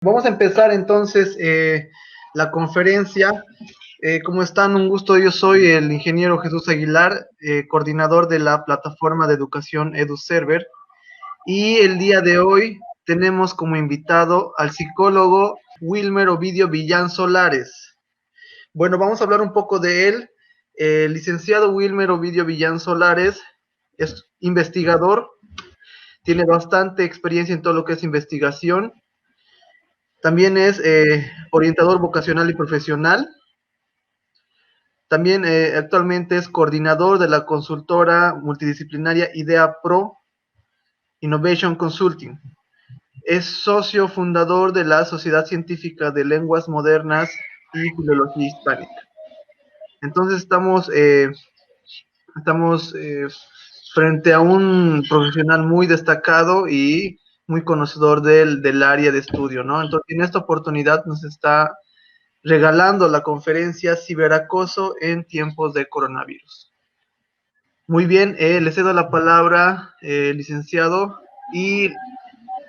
Vamos a empezar entonces la conferencia. ¿Cómo están? Un gusto. Yo soy el ingeniero Jesús Aguilar, coordinador de la plataforma de educación EduServer. Y el día de hoy tenemos como invitado al psicólogo Wilmer Ovidio Villán Solares. Bueno, vamos a hablar un poco de él. El licenciado Wilmer Ovidio Villán Solares es investigador, tiene bastante experiencia en todo lo que es investigación. También es orientador vocacional y profesional. También actualmente es coordinador de la consultora multidisciplinaria IDEA Pro Innovation Consulting. Es socio fundador de la Sociedad Científica de Lenguas Modernas y Filología Hispánica. Entonces estamos frente a un profesional muy destacado y muy conocedor del área de estudio, ¿no? Entonces, en esta oportunidad nos está regalando la conferencia Ciberacoso en tiempos de coronavirus. Muy bien, le cedo la palabra, licenciado, y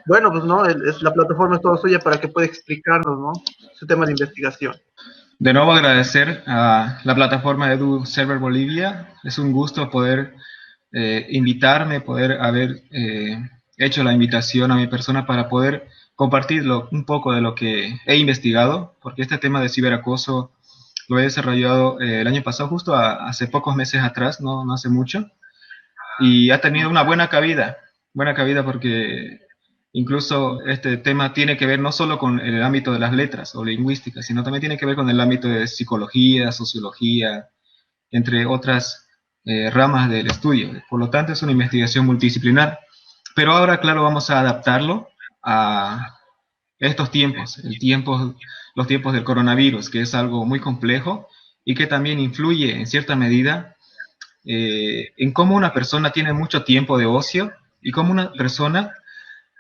bueno, pues no, la plataforma es toda suya para que pueda explicarnos, ¿no?, su tema de investigación. De nuevo agradecer a la plataforma EduServer Bolivia. Es un gusto poder invitarme, poder haber hecho la invitación a mi persona para poder compartir un poco de lo que he investigado, porque este tema de ciberacoso lo he desarrollado el año pasado, justo hace pocos meses atrás, no hace mucho, y ha tenido una buena cabida porque incluso este tema tiene que ver no solo con el ámbito de las letras o lingüística, sino también tiene que ver con el ámbito de psicología, sociología, entre otras ramas del estudio. Por lo tanto, es una investigación multidisciplinar. Pero ahora, claro, vamos a adaptarlo a estos tiempos, los tiempos del coronavirus, que es algo muy complejo y que también influye en cierta medida en cómo una persona tiene mucho tiempo de ocio y cómo una persona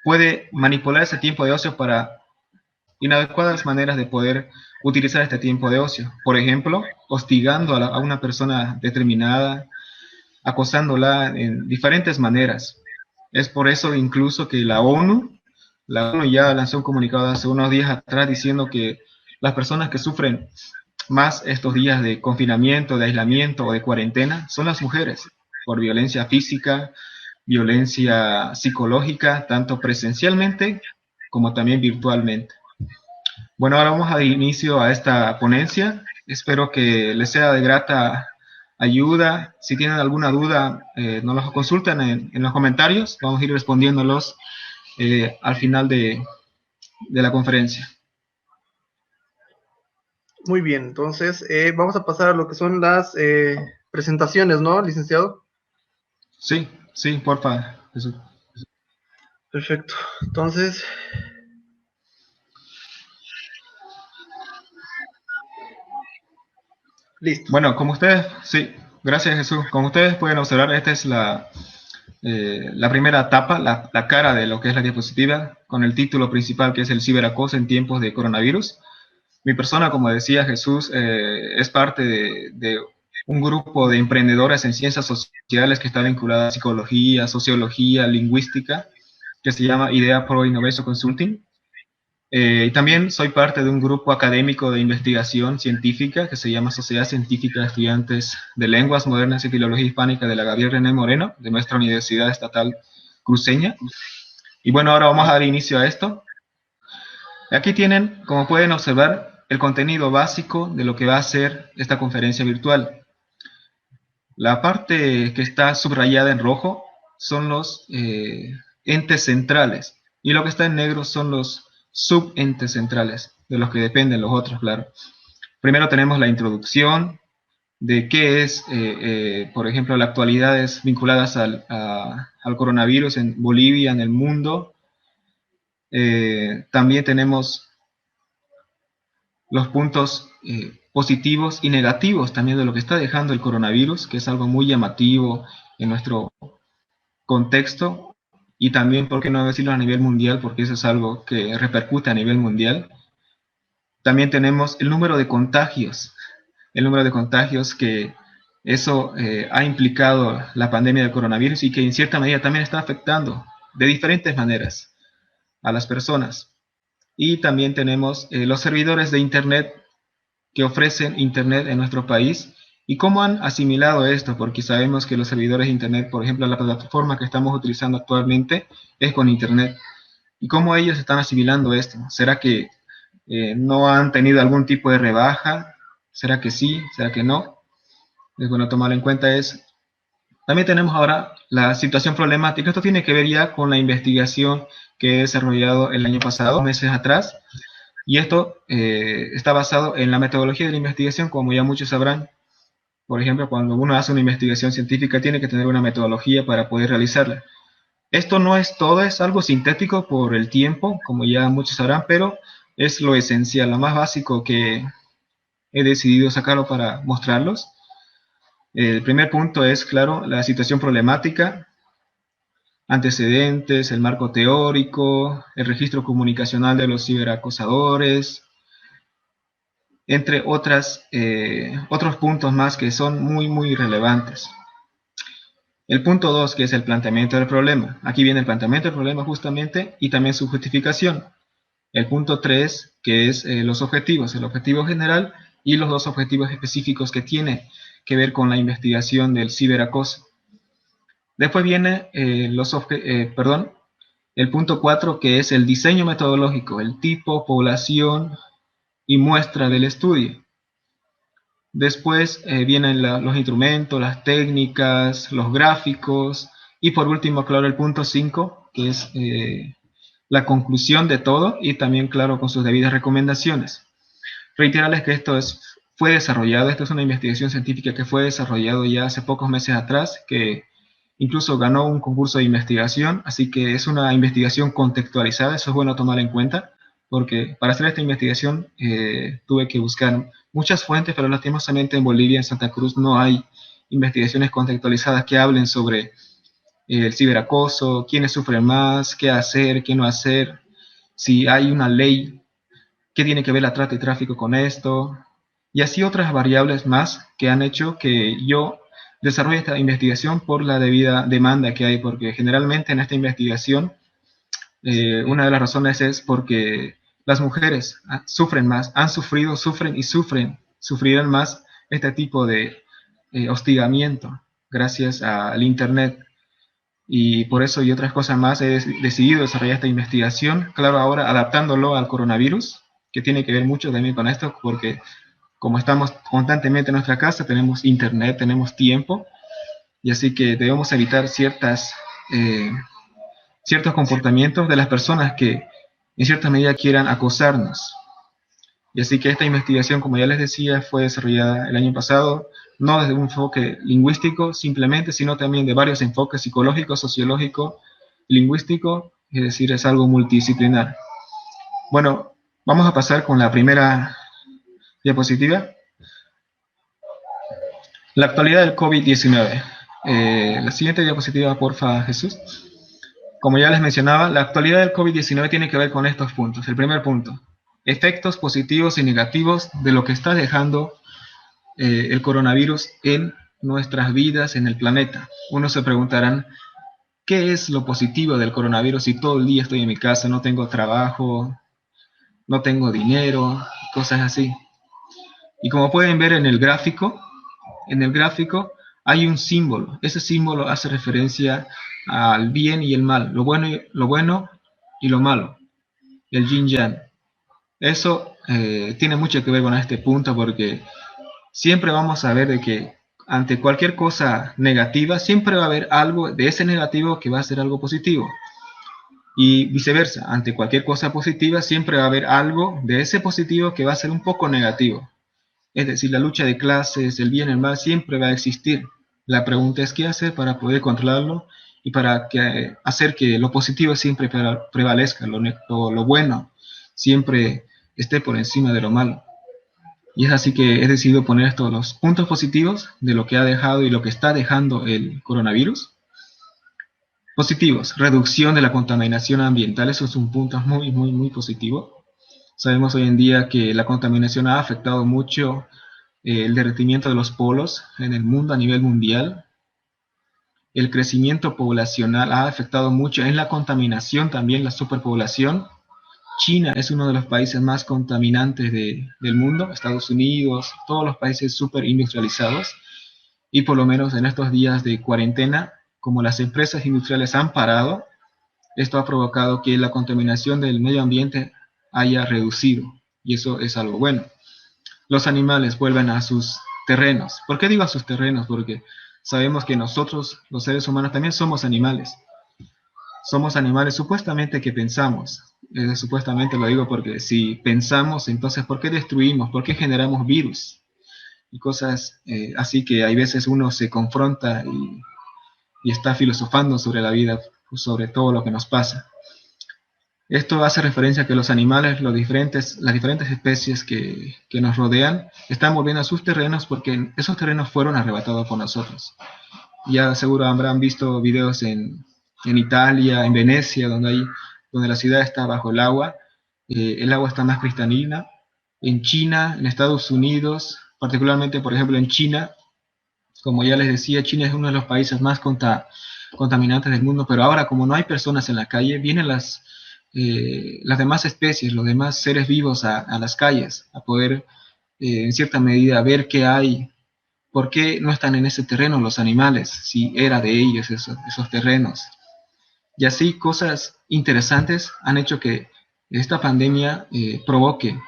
puede manipular ese tiempo de ocio para inadecuadas maneras de poder utilizar este tiempo de ocio. Por ejemplo, hostigando a una persona determinada, acosándola en diferentes maneras. Es por eso incluso que la ONU ya lanzó un comunicado hace unos días atrás diciendo que las personas que sufren más estos días de confinamiento, de aislamiento o de cuarentena son las mujeres, por violencia física, violencia psicológica, tanto presencialmente como también virtualmente. Bueno, ahora vamos a dar inicio a esta ponencia. Espero que les sea de grata ayuda. Si tienen alguna duda, nos los consultan en los comentarios. Vamos a ir respondiéndolos al final de la conferencia. Muy bien, entonces vamos a pasar a lo que son las presentaciones, ¿no, licenciado? Sí, porfa. Jesús. Perfecto. Entonces, listo. Bueno, como ustedes, sí, gracias Jesús. Como ustedes pueden observar, esta es la primera etapa, la cara de lo que es la diapositiva, con el título principal que es el ciberacoso en tiempos de coronavirus. Mi persona, como decía Jesús, es parte de un grupo de emprendedores en ciencias sociales que está vinculada a psicología, sociología, lingüística, que se llama IDEA Pro Innovation Consulting. Y también soy parte de un grupo académico de investigación científica que se llama Sociedad Científica de Estudiantes de Lenguas Modernas y Filología Hispánica de la Gabriel René Moreno, de nuestra Universidad Estatal Cruceña. Y bueno, ahora vamos a dar inicio a esto. Aquí tienen, como pueden observar, el contenido básico de lo que va a ser esta conferencia virtual. La parte que está subrayada en rojo son los entes centrales, y lo que está en negro son los subentes centrales, de los que dependen los otros, claro. Primero tenemos la introducción de qué es, por ejemplo, las actualidades vinculadas al coronavirus en Bolivia, en el mundo. También tenemos los puntos positivos y negativos también de lo que está dejando el coronavirus, que es algo muy llamativo en nuestro contexto, y también, por qué no decirlo, a nivel mundial, porque eso es algo que repercute a nivel mundial. También tenemos el número de contagios que eso ha implicado la pandemia del coronavirus y que en cierta medida también está afectando de diferentes maneras a las personas. y también tenemos los servidores de Internet que ofrecen Internet en nuestro país y cómo han asimilado esto, porque sabemos que los servidores de Internet, por ejemplo, la plataforma que estamos utilizando actualmente es con Internet. ¿Y cómo ellos están asimilando esto? ¿Será que no han tenido algún tipo de rebaja? ¿Será que sí? ¿Será que no? Es bueno tomar en cuenta eso. También tenemos ahora la situación problemática. Esto tiene que ver ya con la investigación que he desarrollado el año pasado, meses atrás, y esto está basado en la metodología de la investigación, como ya muchos sabrán. Por ejemplo, cuando uno hace una investigación científica, tiene que tener una metodología para poder realizarla. Esto no es todo, es algo sintético por el tiempo, como ya muchos sabrán, pero es lo esencial, lo más básico que he decidido sacarlo para mostrarlos. El primer punto es, claro, la situación problemática, antecedentes, el marco teórico, el registro comunicacional de los ciberacosadores, entre otros puntos más que son muy relevantes. El punto 2, que es el planteamiento del problema. Aquí viene el planteamiento del problema justamente y también su justificación. El punto 3, que es los objetivos, el objetivo general y los dos objetivos específicos que tiene que ver con la investigación del ciberacoso. Después viene el punto 4, que es el diseño metodológico, el tipo, población y muestra del estudio. Después vienen los instrumentos, las técnicas, los gráficos y por último, claro, el punto 5, que es la conclusión de todo y también, claro, con sus debidas recomendaciones. Reiterarles que esto fue desarrollado, esto es una investigación científica que fue desarrollado ya hace pocos meses atrás, que incluso ganó un concurso de investigación, así que es una investigación contextualizada, eso es bueno tomar en cuenta, porque para hacer esta investigación tuve que buscar muchas fuentes, pero lastimosamente en Bolivia, en Santa Cruz, no hay investigaciones contextualizadas que hablen sobre el ciberacoso, quiénes sufren más, qué hacer, qué no hacer, si hay una ley, qué tiene que ver la trata y tráfico con esto, y así otras variables más que han hecho que yo desarrolle esta investigación por la debida demanda que hay, porque generalmente en esta investigación una de las razones es porque las mujeres sufren más, han sufrido, sufren y sufrirán más este tipo de hostigamiento gracias al Internet. Y por eso y otras cosas más he decidido desarrollar esta investigación, claro, ahora adaptándolo al coronavirus, que tiene que ver mucho también con esto, porque como estamos constantemente en nuestra casa, tenemos Internet, tenemos tiempo, y así que debemos evitar ciertos comportamientos de las personas que en cierta medida quieran acosarnos. Y así que esta investigación, como ya les decía, fue desarrollada el año pasado, no desde un enfoque lingüístico simplemente, sino también de varios enfoques psicológico, sociológico, lingüístico, es decir, es algo multidisciplinar. Bueno, vamos a pasar con la primera diapositiva. La actualidad del COVID-19. La siguiente diapositiva, porfa, Jesús. Como ya les mencionaba, la actualidad del COVID-19 tiene que ver con estos puntos. El primer punto, efectos positivos y negativos de lo que está dejando el coronavirus en nuestras vidas, en el planeta. Unos se preguntarán, ¿qué es lo positivo del coronavirus si todo el día estoy en mi casa, no tengo trabajo, no tengo dinero, cosas así? Y como pueden ver en el gráfico hay un símbolo. Ese símbolo hace referencia al bien y el mal, lo bueno y lo malo, el yin yang. Eso tiene mucho que ver con este punto porque siempre vamos a ver de que ante cualquier cosa negativa, siempre va a haber algo de ese negativo que va a ser algo positivo. Y viceversa, ante cualquier cosa positiva, siempre va a haber algo de ese positivo que va a ser un poco negativo. Es decir, la lucha de clases, el bien y el mal, siempre va a existir. La pregunta es qué hacer para poder controlarlo y para hacer que lo positivo siempre prevalezca, lo bueno siempre esté por encima de lo malo. Y es así que he decidido poner estos los puntos positivos de lo que ha dejado y lo que está dejando el coronavirus. Positivos, reducción de la contaminación ambiental, eso es un punto muy positivo. Sabemos hoy en día que la contaminación ha afectado mucho el derretimiento de los polos en el mundo a nivel mundial. El crecimiento poblacional ha afectado mucho en la contaminación, también la superpoblación. China es uno de los países más contaminantes del mundo, Estados Unidos, todos los países súper industrializados, y por lo menos en estos días de cuarentena, como las empresas industriales han parado, esto ha provocado que la contaminación del medio ambiente haya reducido, y eso es algo bueno. Los animales vuelven a sus terrenos. ¿Por qué digo a sus terrenos? Porque sabemos que nosotros, los seres humanos, también somos animales. Somos animales supuestamente que pensamos. Supuestamente lo digo porque si pensamos, entonces ¿por qué destruimos? ¿Por qué generamos virus? Y cosas así que hay veces uno se confronta y está filosofando sobre la vida, sobre todo lo que nos pasa. Esto hace referencia a que los animales, las diferentes especies que nos rodean, están volviendo a sus terrenos porque esos terrenos fueron arrebatados por nosotros. Ya seguro habrán visto videos en Italia, en Venecia, donde la ciudad está bajo el agua está más cristalina. En China, en Estados Unidos, particularmente, por ejemplo, en China, como ya les decía, China es uno de los países más contaminantes del mundo, pero ahora como no hay personas en la calle, vienen las demás especies, los demás seres vivos a las calles, a poder, en cierta medida, ver qué hay, por qué no están en ese terreno los animales, si era de ellos esos terrenos. Y así cosas interesantes han hecho que esta pandemia provoque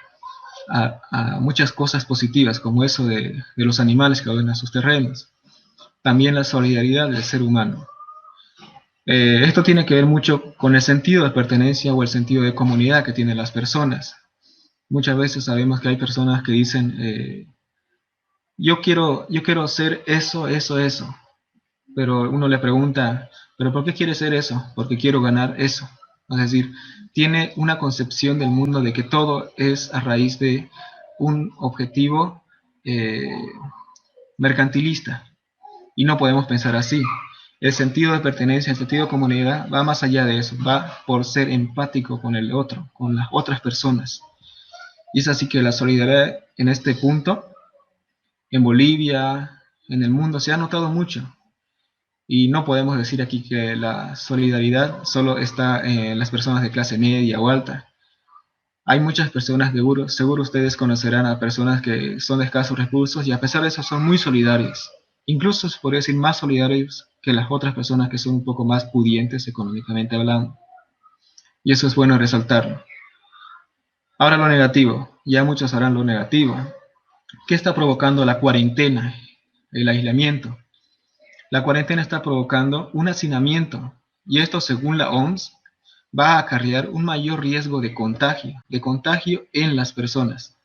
a muchas cosas positivas, como eso de los animales que vuelven a sus terrenos. También la solidaridad del ser humano. Esto tiene que ver mucho con el sentido de pertenencia o el sentido de comunidad que tienen las personas. Muchas veces sabemos que hay personas que dicen, yo quiero ser eso, eso, eso. Pero uno le pregunta, ¿pero por qué quiere ser eso? Porque quiero ganar eso. Es decir, tiene una concepción del mundo de que todo es a raíz de un objetivo eh, mercantilista. Y no podemos pensar así. El sentido de pertenencia, el sentido de comunidad va más allá de eso, va por ser empático con el otro, con las otras personas. Y es así que la solidaridad en este punto, en Bolivia, en el mundo, se ha notado mucho. Y no podemos decir aquí que la solidaridad solo está en las personas de clase media o alta. Hay muchas personas, seguro ustedes conocerán a personas que son de escasos recursos y a pesar de eso son muy solidarios. Incluso se podría decir más solidarios que las otras personas que son un poco más pudientes económicamente hablando. Y eso es bueno resaltarlo. Ahora lo negativo. Ya muchos sabrán lo negativo. ¿Qué está provocando la cuarentena? El aislamiento. La cuarentena está provocando un hacinamiento y esto, según la OMS, va a acarrear un mayor riesgo de contagio en las personas.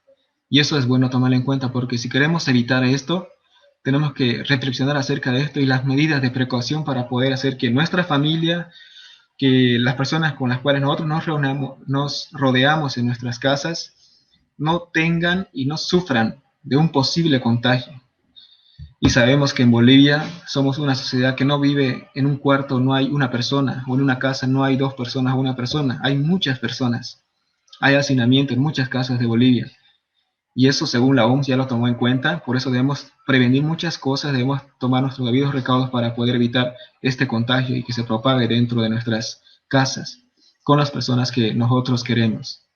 Y eso es bueno tomar en cuenta porque si queremos evitar esto, tenemos que reflexionar acerca de esto y las medidas de precaución para poder hacer que nuestra familia, que las personas con las cuales nosotros nos rodeamos en nuestras casas, no tengan y no sufran de un posible contagio. Y sabemos que en Bolivia somos una sociedad que no vive en un cuarto, no hay una persona, o en una casa no hay dos personas o una persona, hay muchas personas. Hay hacinamiento en muchas casas de Bolivia. Y eso, según la OMS, ya lo tomó en cuenta. Por eso debemos prevenir muchas cosas, debemos tomar nuestros debidos recaudos para poder evitar este contagio y que se propague dentro de nuestras casas con las personas que nosotros queremos.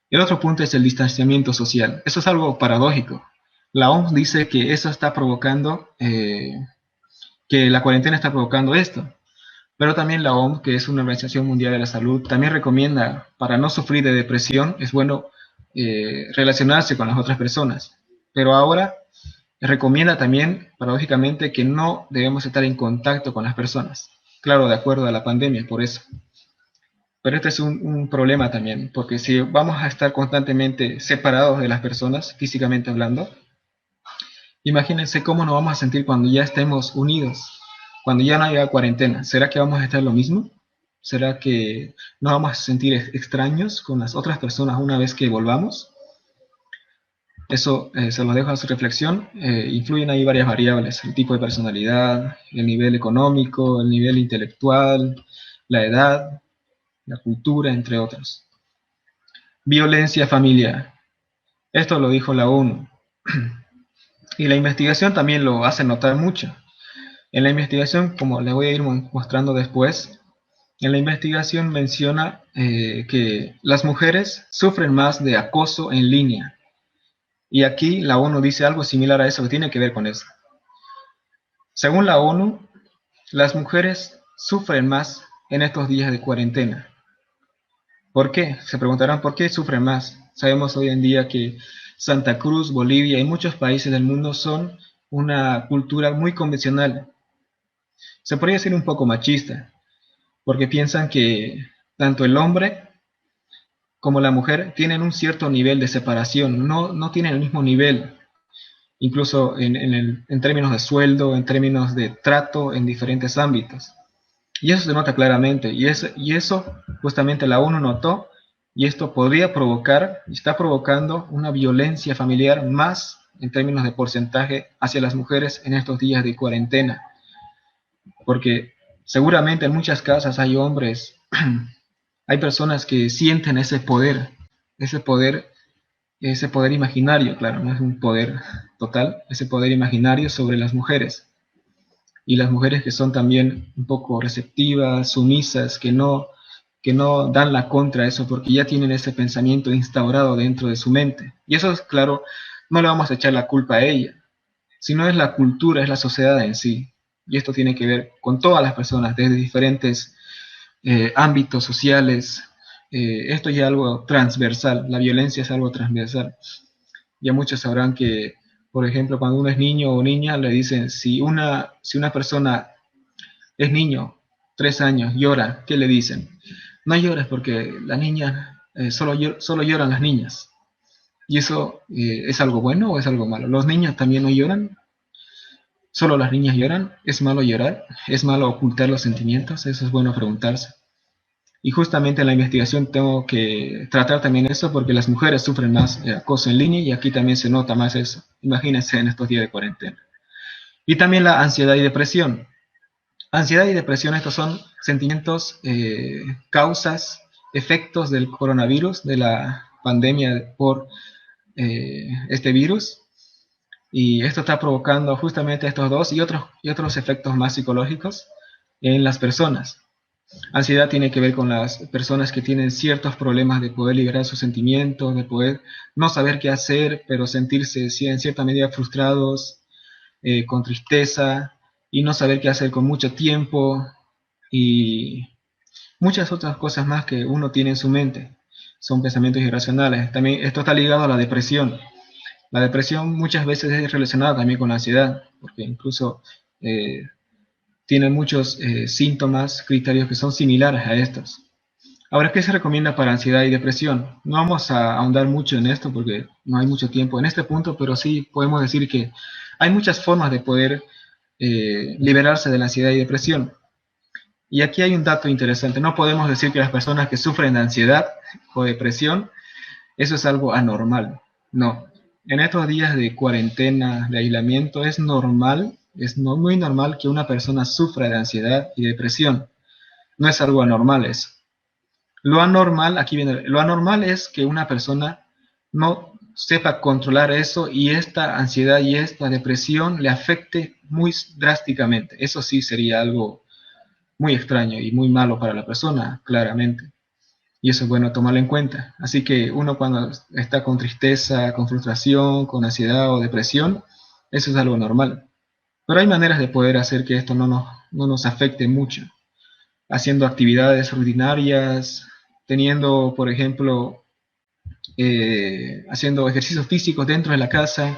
El otro punto es el distanciamiento social. Eso es algo paradójico. La OMS dice que eso está provocando, que la cuarentena está provocando esto. Pero también la OMS, que es una Organización Mundial de la Salud, también recomienda, para no sufrir de depresión, es bueno relacionarse con las otras personas. Pero ahora recomienda también, paradójicamente, que no debemos estar en contacto con las personas. Claro, de acuerdo a la pandemia, por eso. Pero este es un problema también, porque si vamos a estar constantemente separados de las personas, físicamente hablando, imagínense cómo nos vamos a sentir cuando ya estemos unidos, cuando ya no haya cuarentena. ¿Será que vamos a estar lo mismo? ¿Será que nos vamos a sentir extraños con las otras personas una vez que volvamos? Eso se lo dejo a su reflexión. Influyen ahí varias variables, el tipo de personalidad, el nivel económico, el nivel intelectual, la edad, la cultura, entre otros. Violencia familiar. Esto lo dijo la ONU. Y la investigación también lo hace notar mucho. En la investigación, como les voy a ir mostrando después, en la investigación menciona que las mujeres sufren más de acoso en línea. Y aquí la ONU dice algo similar a eso, que tiene que ver con eso. Según la ONU, las mujeres sufren más en estos días de cuarentena. ¿Por qué? Se preguntarán por qué sufren más. Sabemos hoy en día que Santa Cruz, Bolivia y muchos países del mundo son una cultura muy convencional. Se podría decir un poco machista, porque piensan que tanto el hombre como la mujer tienen un cierto nivel de separación, no tienen el mismo nivel, incluso en términos de sueldo, en términos de trato en diferentes ámbitos. Y eso se nota claramente, y eso justamente la ONU notó, y esto podría provocar, y está provocando una violencia familiar más en términos de porcentaje hacia las mujeres en estos días de cuarentena. Porque seguramente en muchas casas hay hombres, hay personas que sienten ese poder, ese poder imaginario, claro, no es un poder total, ese poder imaginario sobre las mujeres. Y las mujeres que son también un poco receptivas, sumisas, que no dan la contra a eso porque ya tienen ese pensamiento instaurado dentro de su mente. Y eso es claro, no le vamos a echar la culpa a ella, sino es la cultura, es la sociedad en sí. Y esto tiene que ver con todas las personas, desde diferentes ámbitos sociales. Esto ya es algo transversal, la violencia es algo transversal. Ya muchos sabrán que, por ejemplo, cuando uno es niño o niña, le dicen, si una persona es niño, 3 años, llora, ¿qué le dicen? No llores porque la niña, solo lloran las niñas. ¿Y eso es algo bueno o es algo malo? ¿Los niños también no lloran? ¿Solo las niñas lloran? ¿Es malo llorar? ¿Es malo ocultar los sentimientos? Eso es bueno preguntarse. Y justamente en la investigación tengo que tratar también eso porque las mujeres sufren más acoso en línea y aquí también se nota más eso. Imagínense en estos días de cuarentena. Y también la ansiedad y depresión. Ansiedad y depresión, estos son sentimientos, causas, efectos del coronavirus, de la pandemia por este virus. Y esto está provocando justamente estos dos y otros efectos más psicológicos en las personas. Ansiedad tiene que ver con las personas que tienen ciertos problemas de poder liberar sus sentimientos, de poder no saber qué hacer, pero sentirse en cierta medida frustrados, con tristeza y no saber qué hacer con mucho tiempo y muchas otras cosas más que uno tiene en su mente. Son pensamientos irracionales. También esto está ligado a la depresión. La depresión muchas veces es relacionada también con la ansiedad, porque incluso tiene muchos síntomas, criterios que son similares a estos. Ahora, ¿qué se recomienda para ansiedad y depresión? No vamos a ahondar mucho en esto porque no hay mucho tiempo en este punto, pero sí podemos decir que hay muchas formas de poder liberarse de la ansiedad y depresión. Y aquí hay un dato interesante. No podemos decir que las personas que sufren de ansiedad o depresión, eso es algo anormal. No. En estos días de cuarentena, de aislamiento, es normal, muy normal que una persona sufra de ansiedad y depresión. No es algo anormal eso. Lo anormal, aquí viene, lo anormal es que una persona no sepa controlar eso y esta ansiedad y esta depresión le afecte muy drásticamente. Eso sí sería algo muy extraño y muy malo para la persona, claramente. Y eso es bueno tomarlo en cuenta. Así que uno cuando está con tristeza, con frustración, con ansiedad o depresión, eso es algo normal. Pero hay maneras de poder hacer que esto no nos afecte mucho. Haciendo actividades rutinarias, teniendo, por ejemplo, haciendo ejercicios físicos dentro de la casa,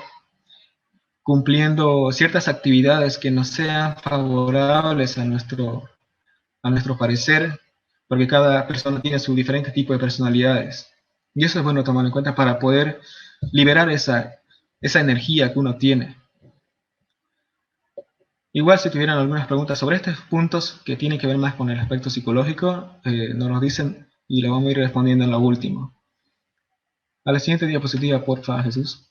cumpliendo ciertas actividades que nos sean favorables a nuestro parecer, porque cada persona tiene su diferente tipo de personalidades. Y eso es bueno tomar en cuenta para poder liberar esa energía que uno tiene. Igual si tuvieran algunas preguntas sobre estos puntos que tienen que ver más con el aspecto psicológico, nos los dicen y lo vamos a ir respondiendo en lo último. A la siguiente diapositiva, porfa, Jesús.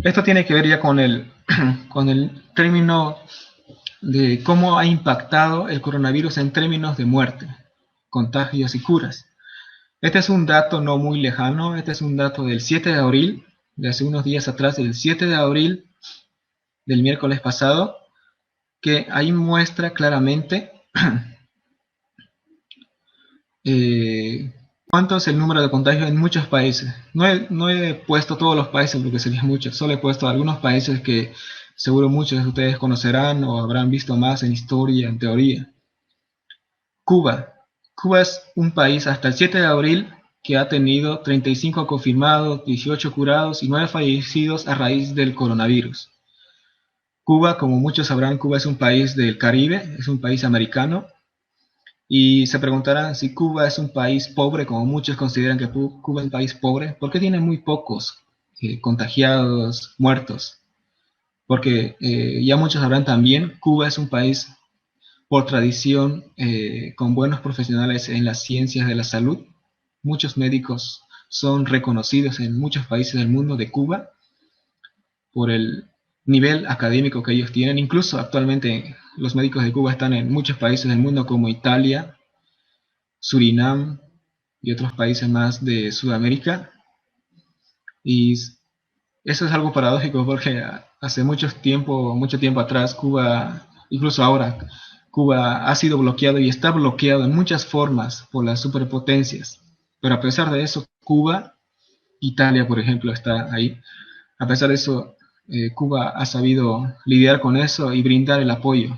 Esto tiene que ver ya con con el término de cómo ha impactado el coronavirus en términos de muerte, contagios y curas. Este es un dato no muy lejano, este es un dato del 7 de abril, de hace unos días atrás, del 7 de abril del miércoles pasado, que ahí muestra claramente cuánto es el número de contagios en muchos países. No he puesto todos los países porque sería mucho, solo he puesto algunos países que seguro muchos de ustedes conocerán o habrán visto más en historia, en teoría. Cuba. Cuba es un país hasta el 7 de abril que ha tenido 35 confirmados, 18 curados y 9 fallecidos a raíz del coronavirus. Cuba, como muchos sabrán, Cuba es un país del Caribe, es un país americano. Y se preguntarán si Cuba es un país pobre, como muchos consideran que Cuba es un país pobre, ¿por qué tiene muy pocos contagiados, muertos? Porque ya muchos sabrán también, Cuba es un país por tradición con buenos profesionales en las ciencias de la salud. Muchos médicos son reconocidos en muchos países del mundo de Cuba por el nivel académico que ellos tienen. Incluso actualmente los médicos de Cuba están en muchos países del mundo como Italia, Surinam y otros países más de Sudamérica. Y eso es algo paradójico porque hace mucho tiempo atrás, Cuba, incluso ahora, Cuba ha sido bloqueado y está bloqueado en muchas formas por las superpotencias. Pero a pesar de eso, Cuba, Italia, por ejemplo, está ahí. A pesar de eso, Cuba ha sabido lidiar con eso y brindar el apoyo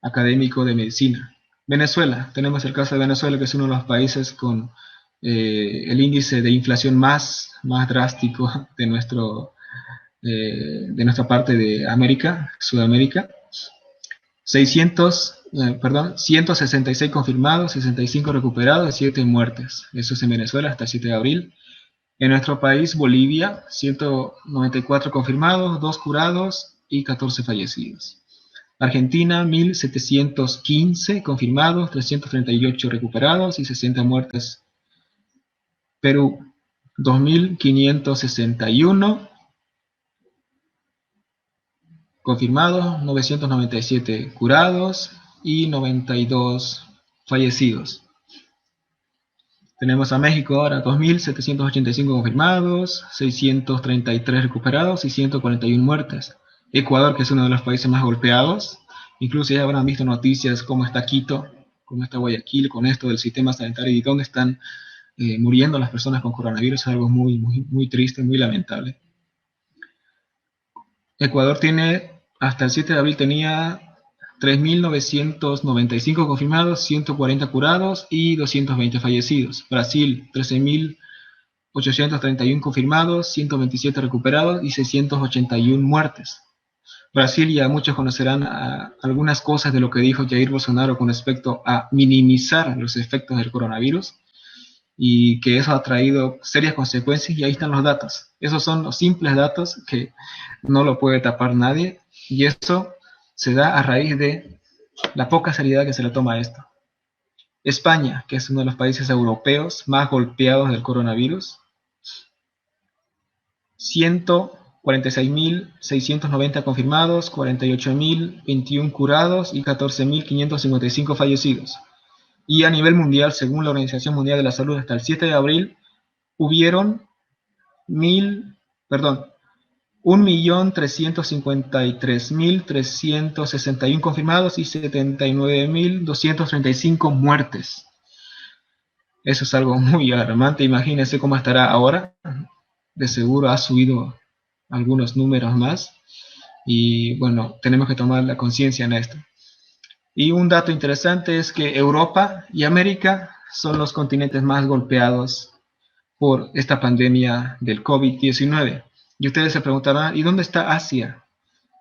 académico de medicina. Venezuela, tenemos el caso de Venezuela, que es uno de los países con el índice de inflación más drástico de nuestra parte de América, Sudamérica. 166 confirmados, 65 recuperados y 7 muertes. Eso es en Venezuela hasta el 7 de abril. En nuestro país, Bolivia, 194 confirmados, 2 curados y 14 fallecidos. Argentina, 1.715 confirmados, 338 recuperados y 60 muertes. Perú, 2.561 confirmados, 997 curados y 92 fallecidos. Tenemos a México ahora, 2.785 confirmados, 633 recuperados y 141 muertes. Ecuador, que es uno de los países más golpeados, incluso ya habrán visto noticias cómo está Quito, cómo está Guayaquil, con esto del sistema sanitario y dónde están muriendo las personas con coronavirus, es algo muy triste, muy lamentable. Ecuador hasta el 7 de abril tenía 3.995 confirmados, 140 curados y 220 fallecidos. Brasil, 13.831 confirmados, 127 recuperados y 681 muertes. Brasil, ya muchos conocerán algunas cosas de lo que dijo Jair Bolsonaro con respecto a minimizar los efectos del coronavirus y que eso ha traído serias consecuencias, y ahí están los datos. Esos son los simples datos que no lo puede tapar nadie, y eso se da a raíz de la poca seriedad que se le toma a esto. España, que es uno de los países europeos más golpeados del coronavirus, 146.690 confirmados, 48.021 curados y 14.555 fallecidos. Y a nivel mundial, según la Organización Mundial de la Salud, hasta el 7 de abril, hubieron 1.353.361 confirmados y 79.235 muertes. Eso es algo muy alarmante. Imagínense cómo estará ahora. De seguro ha subido algunos números más. Y bueno, tenemos que tomar la conciencia en esto. Y un dato interesante es que Europa y América son los continentes más golpeados por esta pandemia del COVID-19. Y ustedes se preguntarán, ¿y dónde está Asia?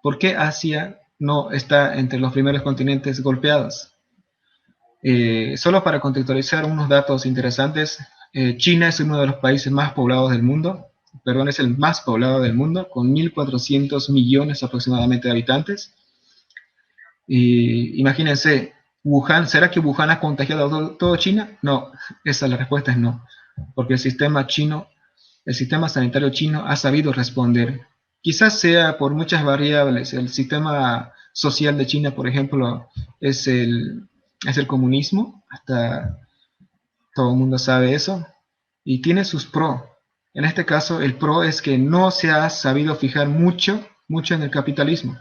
¿Por qué Asia no está entre los primeros continentes golpeados? Solo para contextualizar unos datos interesantes, China es uno de los países más poblados del mundo, es el más poblado del mundo, con 1.400 millones aproximadamente de habitantes. Imagínense, Wuhan, ¿será que Wuhan ha contagiado a todo China? No, la respuesta es no, porque el sistema sanitario chino ha sabido responder. Quizás sea por muchas variables. El sistema social de China, por ejemplo, es el comunismo, hasta todo el mundo sabe eso, y tiene sus pros. En este caso, el pro es que no se ha sabido fijar mucho en el capitalismo.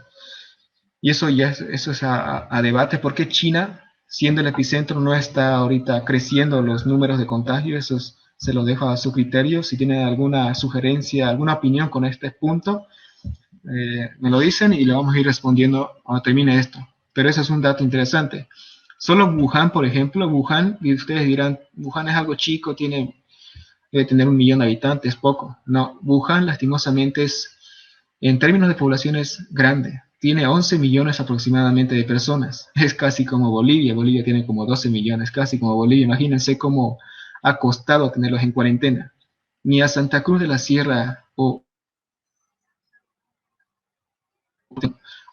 Y eso es a debate, porque China siendo el epicentro, no está ahorita creciendo los números de contagio. Eso se lo dejo a su criterio. Si tiene alguna sugerencia, alguna opinión con este punto, me lo dicen y le vamos a ir respondiendo cuando termine esto. Pero ese es un dato interesante. Solo Wuhan, por ejemplo, Wuhan, y ustedes dirán, Wuhan es algo chico, debe tener 1 millón de habitantes, poco. No, Wuhan lastimosamente en términos de población es grande. Tiene 11 millones aproximadamente de personas. Es casi como Bolivia. Bolivia tiene como 12 millones, casi como Bolivia. Imagínense cómo ha costado tenerlos en cuarentena. Ni a Santa Cruz de la Sierra o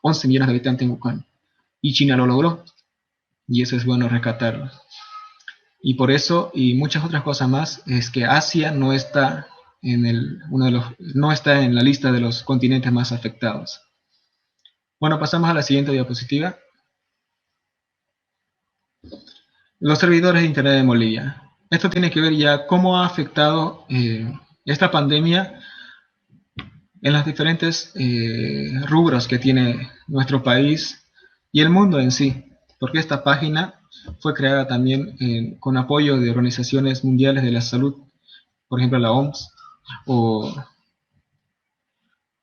11 millones de habitantes en Wuhan. Y China lo logró. Y eso es bueno rescatarlo. Y por eso, y muchas otras cosas más, es que Asia no está no está en la lista de los continentes más afectados. Bueno, pasamos a la siguiente diapositiva. Los servidores de Internet en Bolivia. Esto tiene que ver ya cómo ha afectado esta pandemia en los diferentes rubros que tiene nuestro país y el mundo en sí. Porque esta página fue creada también con apoyo de organizaciones mundiales de la salud, por ejemplo la OMS o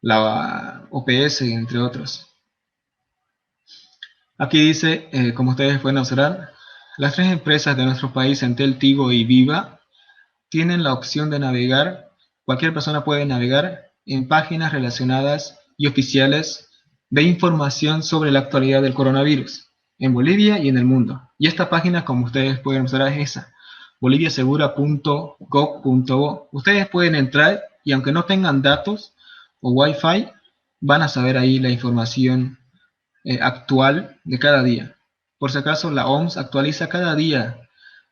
la OPS, entre otros. Aquí dice, como ustedes pueden observar, las 3 empresas de nuestro país, Entel, Tigo y Viva, tienen la opción de navegar, cualquier persona puede navegar en páginas relacionadas y oficiales de información sobre la actualidad del coronavirus en Bolivia y en el mundo. Y esta página, como ustedes pueden observar, es esa, boliviasegura.gov.bo. Ustedes pueden entrar y aunque no tengan datos o Wi-Fi, van a saber ahí la información actual de cada día. Por si acaso, la OMS actualiza cada día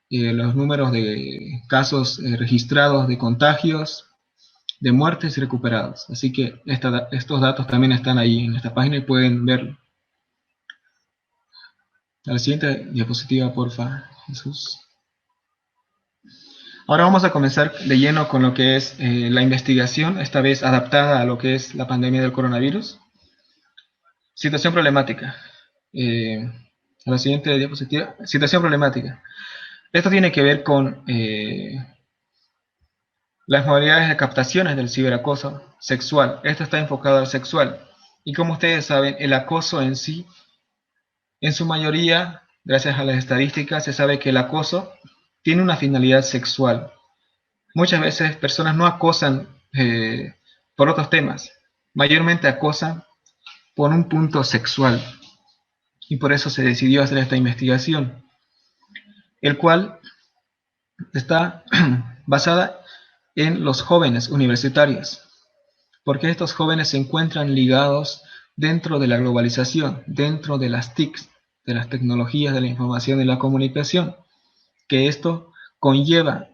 los números de casos registrados de contagios, de muertes y recuperados. Así que estos datos también están ahí en esta página y pueden verlo. A la siguiente diapositiva, porfa, Jesús. Ahora vamos a comenzar de lleno con lo que es la investigación, esta vez adaptada a lo que es la pandemia del coronavirus. Situación problemática. A la siguiente diapositiva. Situación problemática. Esto tiene que ver con las modalidades de captaciones del ciberacoso sexual. Esto está enfocado al sexual. Y como ustedes saben, el acoso en sí, en su mayoría, gracias a las estadísticas, se sabe que el acoso tiene una finalidad sexual. Muchas veces personas no acosan por otros temas. Mayormente acosan por un punto sexual. Y por eso se decidió hacer esta investigación, el cual está basada en los jóvenes universitarios, porque estos jóvenes se encuentran ligados dentro de la globalización, dentro de las TICs, de las tecnologías de la información y la comunicación, que esto conlleva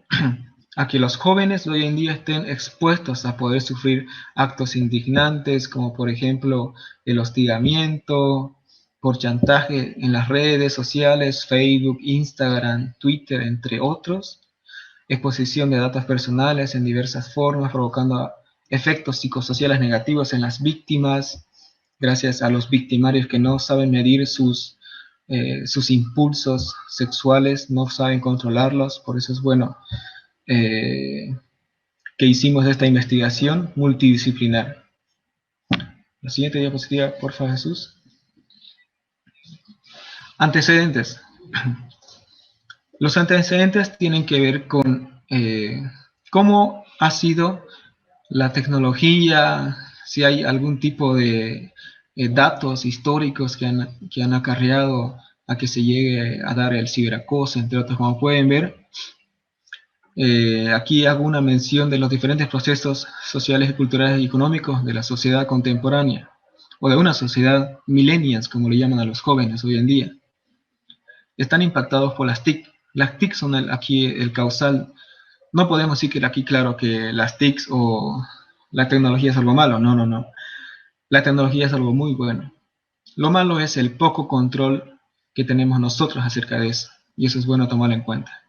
a que los jóvenes de hoy en día estén expuestos a poder sufrir actos indignantes, como por ejemplo el hostigamiento por chantaje en las redes sociales, Facebook, Instagram, Twitter, entre otros, exposición de datos personales en diversas formas, provocando efectos psicosociales negativos en las víctimas, gracias a los victimarios que no saben medir sus impulsos sexuales, no saben controlarlos. Por eso es bueno que hicimos esta investigación multidisciplinar. La siguiente diapositiva, por favor, Jesús. Antecedentes. Los antecedentes tienen que ver con cómo ha sido la tecnología, si hay algún tipo de datos históricos que han acarreado a que se llegue a dar el ciberacoso, entre otros. Como pueden ver, aquí hago una mención de los diferentes procesos sociales, culturales y económicos de la sociedad contemporánea, o de una sociedad millennials, como le llaman a los jóvenes hoy en día. Están impactados por las TIC. Las TIC son aquí el causal. No podemos decir que aquí, claro, que las TICs o la tecnología es algo malo. No, no, no. La tecnología es algo muy bueno. Lo malo es el poco control que tenemos nosotros acerca de eso. Y eso es bueno tomarlo en cuenta.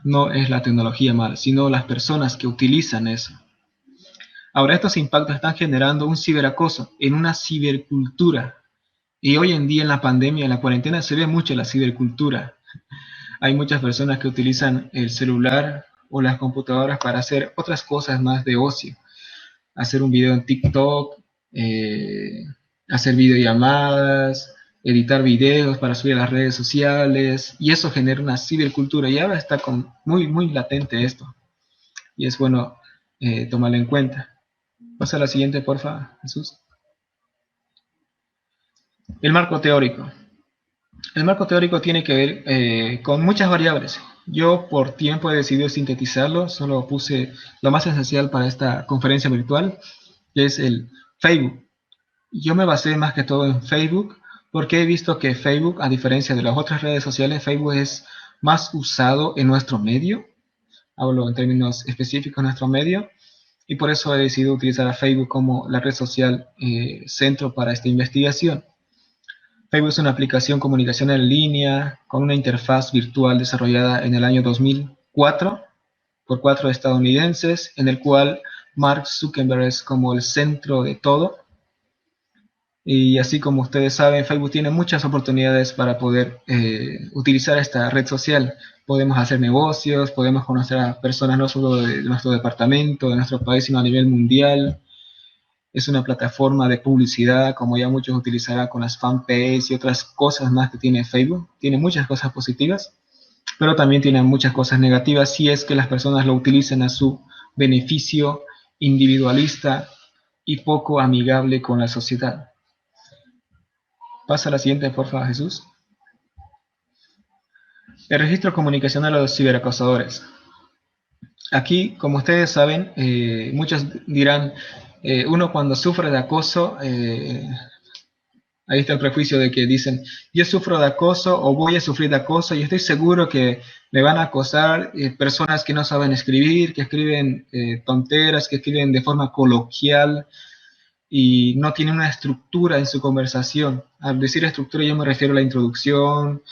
No es la tecnología mala, sino las personas que utilizan eso. Ahora, estos impactos están generando un ciberacoso en una cibercultura Y hoy en día en la pandemia, en la cuarentena, se ve mucho la cibercultura. Hay muchas personas que utilizan el celular o las computadoras para hacer otras cosas más de ocio. Hacer un video en TikTok, eh, hacer videollamadas, editar videos para subir a las redes sociales, y eso genera una cibercultura. Y ahora está muy latente esto. Y es bueno tomarlo en cuenta. Pasa a la siguiente, porfa, Jesús. El marco teórico. El marco teórico tiene que ver con muchas variables. Yo por tiempo he decidido sintetizarlo, solo puse lo más esencial para esta conferencia virtual, que es el Facebook. Yo me basé más que todo en Facebook, porque he visto que Facebook, a diferencia de las otras redes sociales, Facebook es más usado en nuestro medio. Hablo en términos específicos, nuestro medio, y por eso he decidido utilizar a Facebook como la red social centro para esta investigación. Facebook es una aplicación de comunicación en línea con una interfaz virtual desarrollada en el año 2004 por 4 estadounidenses, en el cual Mark Zuckerberg es como el centro de todo. Y así como ustedes saben, Facebook tiene muchas oportunidades para poder utilizar esta red social. Podemos hacer negocios, podemos conocer a personas no solo de nuestro departamento, de nuestro país, sino a nivel mundial. Es una plataforma de publicidad, como ya muchos utilizarán con las fanpages y otras cosas más que tiene Facebook. Tiene muchas cosas positivas, pero también tiene muchas cosas negativas si es que las personas lo utilizan a su beneficio individualista y poco amigable con la sociedad. Pasa a la siguiente, por favor, Jesús. El registro comunicacional a los ciberacosadores. Aquí, como ustedes saben, muchos dirán, uno cuando sufre de acoso, ahí está el prejuicio de que dicen, yo sufro de acoso o voy a sufrir de acoso y estoy seguro que me van a acosar personas que no saben escribir, que escriben tonteras, que escriben de forma coloquial y no tienen una estructura en su conversación. Al decir estructura yo me refiero a la introducción,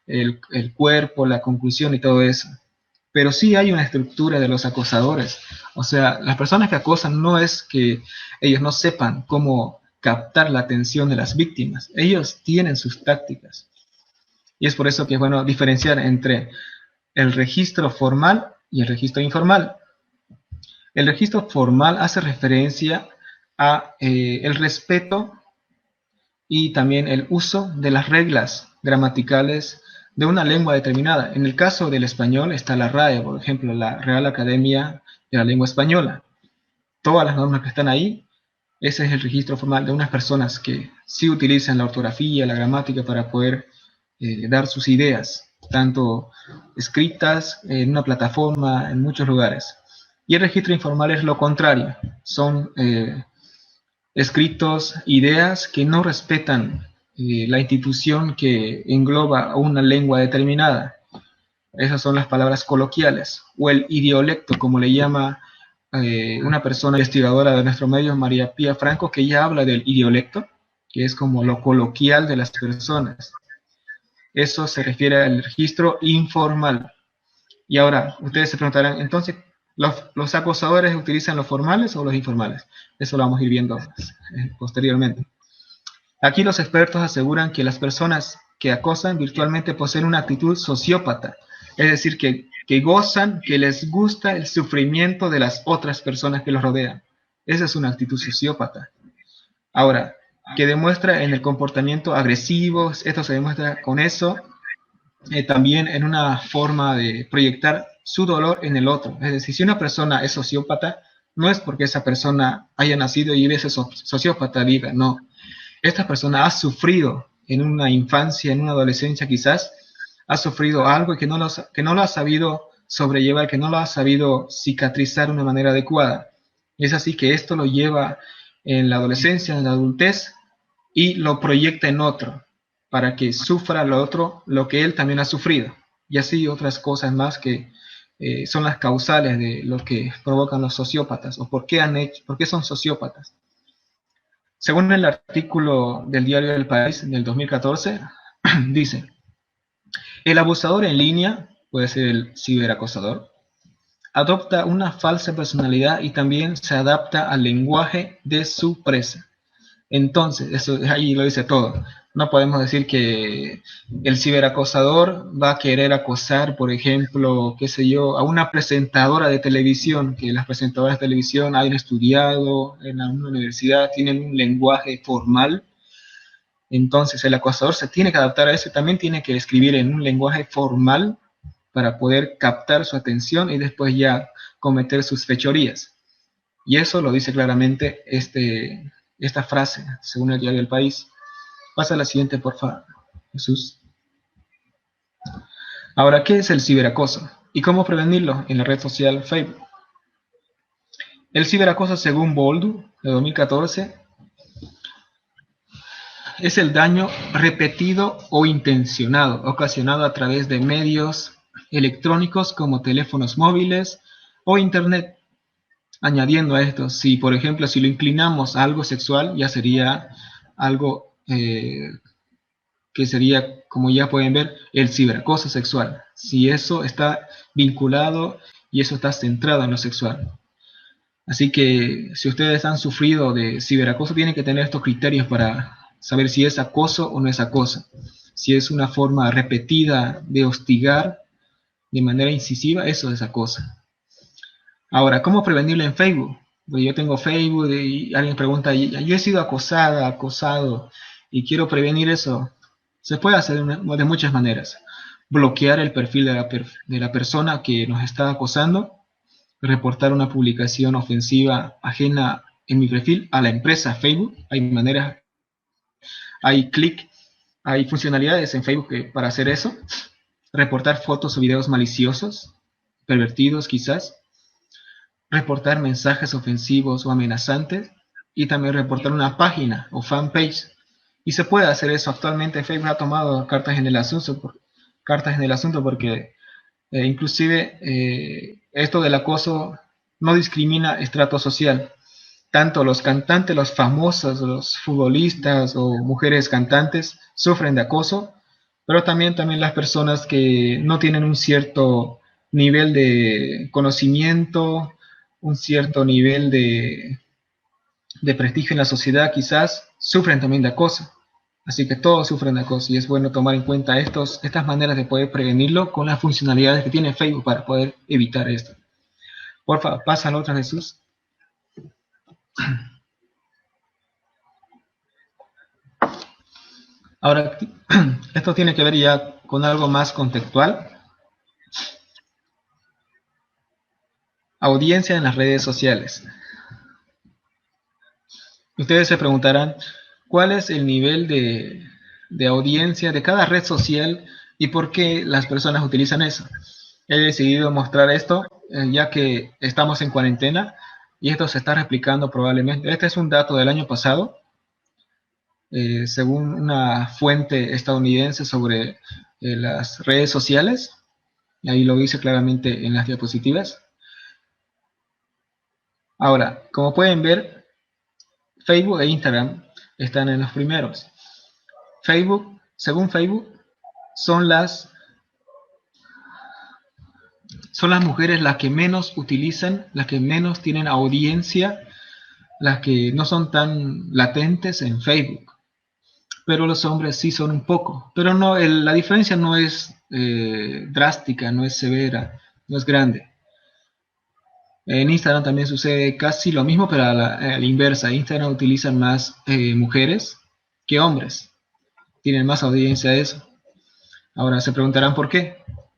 el cuerpo, la conclusión y todo eso. Pero sí hay una estructura de los acosadores. O sea, las personas que acosan no es que ellos no sepan cómo captar la atención de las víctimas. Ellos tienen sus tácticas. Y es por eso que es bueno diferenciar entre el registro formal y el registro informal. El registro formal hace referencia a el respeto y también el uso de las reglas gramaticales de una lengua determinada. En el caso del español está la RAE, por ejemplo, la Real Academia de la Lengua Española. Todas las normas que están ahí, ese es el registro formal de unas personas que sí utilizan la ortografía, la gramática para poder dar sus ideas, tanto escritas en una plataforma, en muchos lugares. Y el registro informal es lo contrario, son escritos, ideas que no respetan la institución que engloba una lengua determinada. Esas son las palabras coloquiales, o el idiolecto, como le llama una persona investigadora de nuestro medio, María Pía Franco, que ya habla del idiolecto, que es como lo coloquial de las personas. Eso se refiere al registro informal. Y ahora, ustedes se preguntarán, entonces, ¿los acosadores utilizan los formales o los informales? Eso lo vamos a ir viendo posteriormente. Aquí los expertos aseguran que las personas que acosan virtualmente poseen una actitud sociópata, es decir, que gozan, que les gusta el sufrimiento de las otras personas que los rodean. Esa es una actitud sociópata. Ahora, que demuestra en el comportamiento agresivo, esto se demuestra con eso, también en una forma de proyectar su dolor en el otro. Es decir, si una persona es sociópata, no es porque esa persona haya nacido y ese sociópata diga, no. Esta persona ha sufrido en una infancia, en una adolescencia quizás, ha sufrido algo y que no lo ha sabido sobrellevar, que no lo ha sabido cicatrizar de una manera adecuada. Y es así que esto lo lleva en la adolescencia, en la adultez, y lo proyecta en otro, para que sufra lo otro, lo que él también ha sufrido. Y así otras cosas más que son las causales de lo que provocan los sociópatas, o por qué son sociópatas. Según el artículo del diario El País del 2014, dice, el abusador en línea, puede ser el ciberacosador, adopta una falsa personalidad y también se adapta al lenguaje de su presa. Entonces, eso ahí lo dice todo. No podemos decir que el ciberacosador va a querer acosar, por ejemplo, qué sé yo, a una presentadora de televisión, que las presentadoras de televisión hayan estudiado en una universidad, tienen un lenguaje formal. Entonces el acosador se tiene que adaptar a eso y también tiene que escribir en un lenguaje formal para poder captar su atención y después ya cometer sus fechorías. Y eso lo dice claramente esta frase, según el diario El País. Pasa a la siguiente, por favor, Jesús. Ahora, ¿qué es el ciberacoso? ¿Y cómo prevenirlo en la red social Facebook? El ciberacoso, según Boldu, de 2014, es el daño repetido o intencionado, ocasionado a través de medios electrónicos como teléfonos móviles o internet. Añadiendo a esto, si por ejemplo, si lo inclinamos a algo sexual, ya sería algo que sería, como ya pueden ver, el ciberacoso sexual. Si eso está vinculado y eso está centrado en lo sexual. Así que si ustedes han sufrido de ciberacoso, tienen que tener estos criterios para saber si es acoso o no es acoso. Si es una forma repetida de hostigar de manera incisiva, eso es acoso. Ahora, ¿cómo prevenirlo en Facebook? Pues yo tengo Facebook y alguien pregunta, yo he sido acosada, acosado, y quiero prevenir eso. Se puede hacer de muchas maneras. Bloquear el perfil de la persona que nos está acosando, reportar una publicación ofensiva ajena en mi perfil a la empresa Facebook. Hay maneras, hay funcionalidades en Facebook para hacer eso. Reportar fotos o videos maliciosos, pervertidos quizás. Reportar mensajes ofensivos o amenazantes. Y también reportar una página o fanpage. Y se puede hacer eso. Actualmente Facebook ha tomado cartas en el asunto porque inclusive esto del acoso no discrimina estrato social. Tanto los cantantes, los famosos, los futbolistas o mujeres cantantes sufren de acoso, pero también las personas que no tienen un cierto nivel de conocimiento, un cierto nivel de prestigio en la sociedad quizás, sufren también de acoso. Así que todos sufren de acoso y es bueno tomar en cuenta estas maneras de poder prevenirlo con las funcionalidades que tiene Facebook para poder evitar esto. Por favor, pasa a la otra, Jesús. Ahora, esto tiene que ver ya con algo más contextual. Audiencia en las redes sociales. Ustedes se preguntarán, ¿cuál es el nivel de audiencia de cada red social y por qué las personas utilizan eso? He decidido mostrar esto ya que estamos en cuarentena y esto se está replicando probablemente. Este es un dato del año pasado, según una fuente estadounidense sobre las redes sociales. Y ahí lo dice claramente en las diapositivas. Ahora, como pueden ver, Facebook e Instagram están en los primeros. Facebook, según Facebook, son las mujeres las que menos utilizan, las que menos tienen audiencia, las que no son tan latentes en Facebook. Pero los hombres sí son un poco. Pero no, la diferencia no es drástica, no es severa, no es grande. En Instagram también sucede casi lo mismo, pero a la inversa. Instagram utilizan más mujeres que hombres. Tienen más audiencia de eso. Ahora se preguntarán por qué.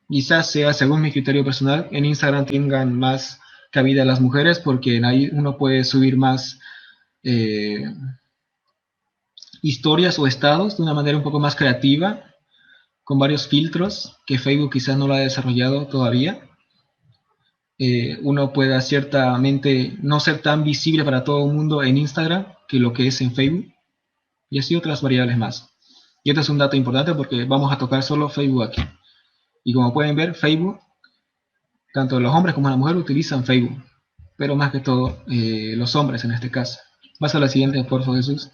Quizás sea, según mi criterio personal, en Instagram tengan más cabida las mujeres porque ahí uno puede subir más historias o estados de una manera un poco más creativa, con varios filtros que Facebook quizás no lo ha desarrollado todavía. Uno pueda ciertamente no ser tan visible para todo el mundo en Instagram que lo que es en Facebook, y así otras variables más. Y esto es un dato importante porque vamos a tocar solo Facebook aquí. Y como pueden ver, Facebook, tanto los hombres como las mujeres utilizan Facebook, pero más que todo los hombres en este caso. Vas a la siguiente, por favor, Jesús.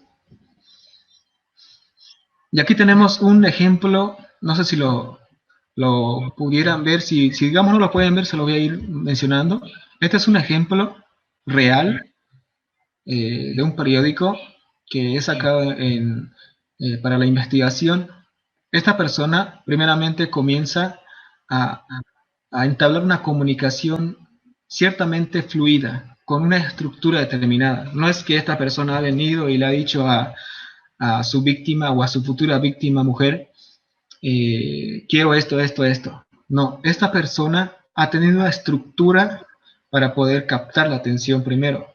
Y aquí tenemos un ejemplo, no sé si lo pudieran ver, si digamos no lo pueden ver, se lo voy a ir mencionando. Este es un ejemplo real de un periódico que he sacado en para la investigación, esta persona primeramente comienza a, a entablar una comunicación ciertamente fluida, con una estructura determinada. No es que esta persona ha venido y le ha dicho a su víctima o a su futura víctima mujer, quiero esto, esto, esto. No, esta persona ha tenido una estructura para poder captar la atención primero.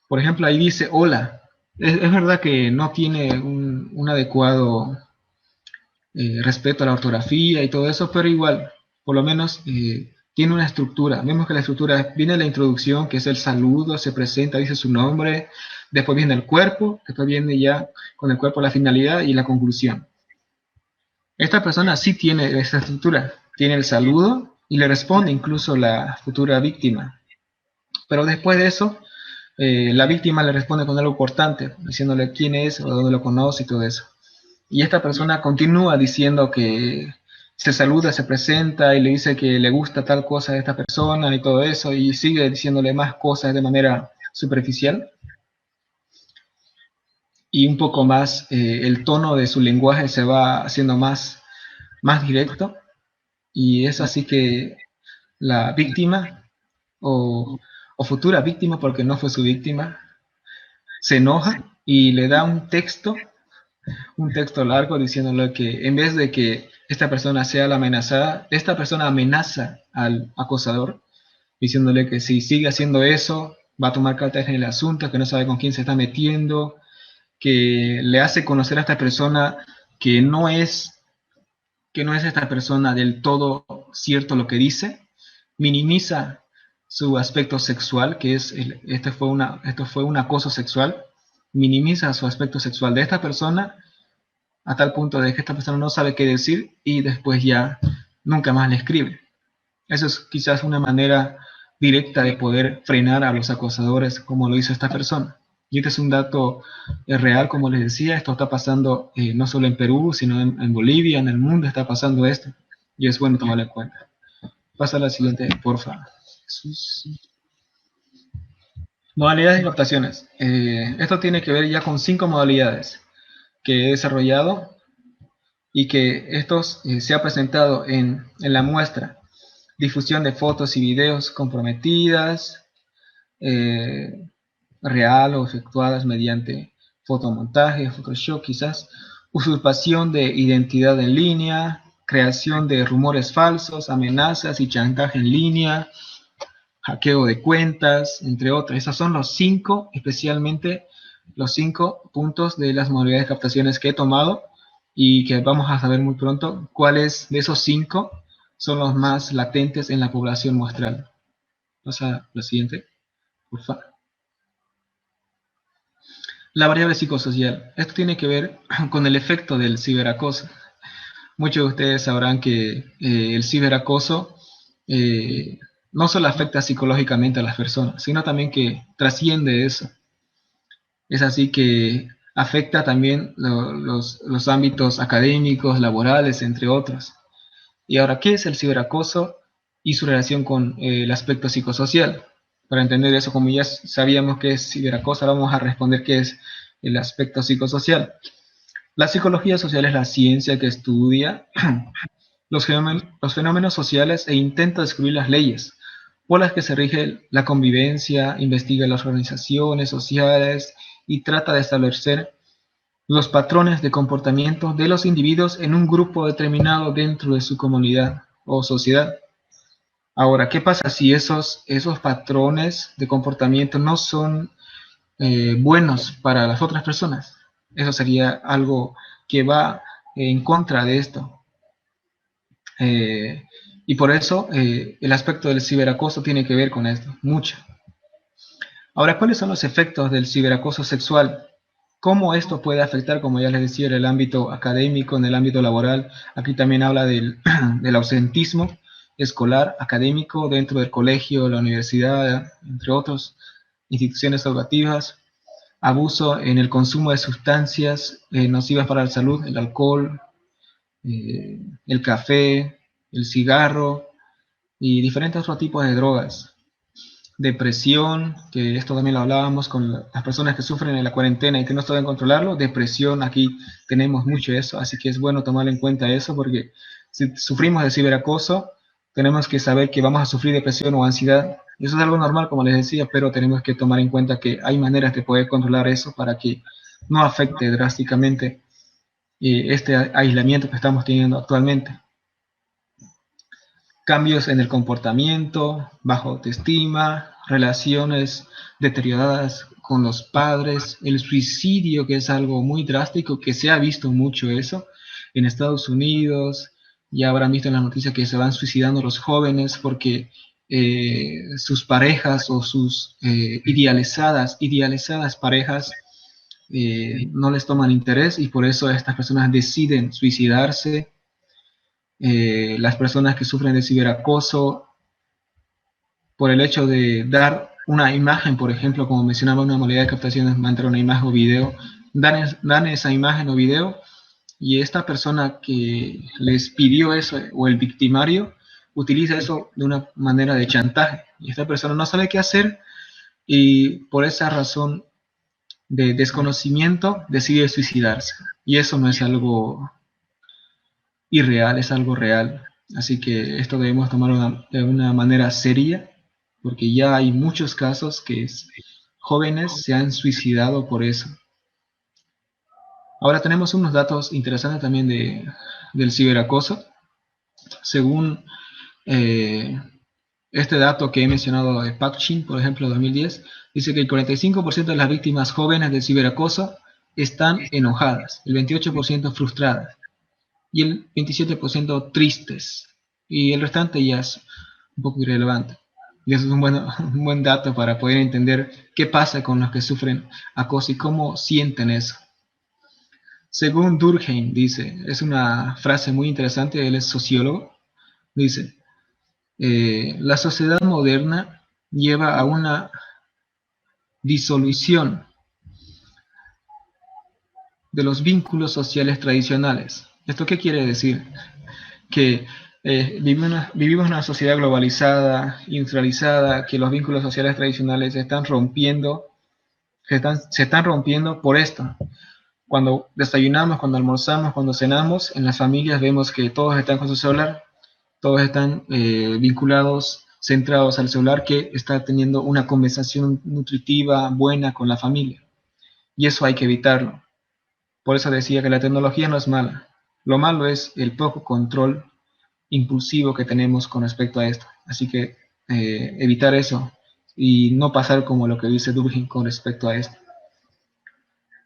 Por ejemplo, ahí dice hola. Es verdad que no tiene un adecuado respeto a la ortografía y todo eso, pero igual, por lo menos tiene una estructura. Vemos que la estructura viene la introducción, que es el saludo, se presenta, dice su nombre, después viene el cuerpo, después viene ya con el cuerpo la finalidad y la conclusión. Esta persona sí tiene esta estructura, tiene el saludo y le responde incluso la futura víctima. Pero después de eso, la víctima le responde con algo cortante, diciéndole quién es o dónde lo conoce y todo eso. Y esta persona continúa diciendo que se saluda, se presenta y le dice que le gusta tal cosa de esta persona y todo eso, y sigue diciéndole más cosas de manera superficial. Y un poco más, el tono de su lenguaje se va haciendo más directo, y es así que la víctima o, o futura víctima, porque no fue su víctima, se enoja y le da un texto largo diciéndole que en vez de que esta persona sea la amenazada, esta persona amenaza al acosador, diciéndole que si sigue haciendo eso, va a tomar cartas en el asunto, que no sabe con quién se está metiendo, que le hace conocer a esta persona que no es esta persona del todo cierto lo que dice, minimiza su aspecto sexual, que es esto fue un acoso sexual, minimiza su aspecto sexual de esta persona a tal punto de que esta persona no sabe qué decir y después ya nunca más le escribe. Eso es quizás una manera directa de poder frenar a los acosadores como lo hizo esta persona. Y este es un dato real, como les decía, esto está pasando no solo en Perú, sino en Bolivia, en el mundo está pasando esto, y es bueno tomarlo en cuenta. Pasa a la siguiente, porfa. Modalidades de captaciones. Esto tiene que ver ya con 5 modalidades que he desarrollado y que estos se ha presentado en la muestra. Difusión de fotos y videos comprometidas, real o efectuadas mediante fotomontaje, Photoshop quizás, usurpación de identidad en línea, creación de rumores falsos, amenazas y chantaje en línea, hackeo de cuentas, entre otras. Esos son los 5, especialmente los 5 puntos de las modalidades de captaciones que he tomado y que vamos a saber muy pronto cuáles de esos 5 son los más latentes en la población muestral. Pasa a la siguiente, por favor. La variable psicosocial. Esto tiene que ver con el efecto del ciberacoso. Muchos de ustedes sabrán que el ciberacoso no solo afecta psicológicamente a las personas, sino también que trasciende eso. Es así que afecta también los ámbitos académicos, laborales, entre otros. Y ahora, ¿qué es el ciberacoso y su relación con el aspecto psicosocial? Para entender eso, como ya sabíamos qué es ciberacoso, ahora vamos a responder qué es el aspecto psicosocial. La psicología social es la ciencia que estudia los fenómenos sociales e intenta descubrir las leyes por las que se rige la convivencia, investiga las organizaciones sociales y trata de establecer los patrones de comportamiento de los individuos en un grupo determinado dentro de su comunidad o sociedad. Ahora, ¿qué pasa si esos patrones de comportamiento no son buenos para las otras personas? Eso sería algo que va en contra de esto. Y por eso el aspecto del ciberacoso tiene que ver con esto, mucho. Ahora, ¿cuáles son los efectos del ciberacoso sexual? ¿Cómo esto puede afectar, como ya les decía, en el ámbito académico, en el ámbito laboral? Aquí también habla del ausentismo escolar, académico, dentro del colegio, la universidad, entre otras instituciones educativas. Abuso en el consumo de sustancias nocivas para la salud, el alcohol, el café, el cigarro y diferentes otros tipos de drogas. depresión, que esto también lo hablábamos con las personas que sufren en la cuarentena y que no saben controlarlo, depresión, aquí tenemos mucho eso, así que es bueno tomar en cuenta eso, porque si sufrimos de ciberacoso, tenemos que saber que vamos a sufrir depresión o ansiedad. Eso es algo normal, como les decía, pero tenemos que tomar en cuenta que hay maneras de poder controlar eso para que no afecte drásticamente este aislamiento que estamos teniendo actualmente. Cambios en el comportamiento, baja autoestima, relaciones deterioradas con los padres, el suicidio, que es algo muy drástico, que se ha visto mucho eso en Estados Unidos. Ya habrán visto en las noticias que se van suicidando los jóvenes porque sus parejas o sus idealizadas parejas no les toman interés, y por eso estas personas deciden suicidarse. Las personas que sufren de ciberacoso por el hecho de dar una imagen, por ejemplo, como mencionaba, una modalidad de captación es mandar una imagen o video, dan esa imagen o video, y esta persona que les pidió eso, o el victimario, utiliza eso de una manera de chantaje, y esta persona no sabe qué hacer, y por esa razón de desconocimiento decide suicidarse, y eso no es algo irreal, es algo real. Así que esto debemos tomarlo de una manera seria, porque ya hay muchos casos que jóvenes se han suicidado por eso. Ahora tenemos unos datos interesantes también del ciberacoso. Según este dato que he mencionado de Pak-Chin, por ejemplo, 2010, dice que el 45% de las víctimas jóvenes del ciberacoso están enojadas, el 28% frustradas y el 27% tristes, y el restante ya es un poco irrelevante. Y eso es un buen dato para poder entender qué pasa con los que sufren acoso y cómo sienten eso. Según Durkheim, dice, es una frase muy interesante, él es sociólogo, dice, la sociedad moderna lleva a una disolución de los vínculos sociales tradicionales. ¿Esto qué quiere decir? Que vivimos en una sociedad globalizada, industrializada, que los vínculos sociales tradicionales se están rompiendo, se están rompiendo por esto. Cuando desayunamos, cuando almorzamos, cuando cenamos, en las familias vemos que todos están con su celular, todos están vinculados, centrados al celular, que está teniendo una conversación nutritiva, buena con la familia. Y eso hay que evitarlo. Por eso decía que la tecnología no es mala. Lo malo es el poco control impulsivo que tenemos con respecto a esto. Así que evitar eso y no pasar como lo que dice Durkheim con respecto a esto.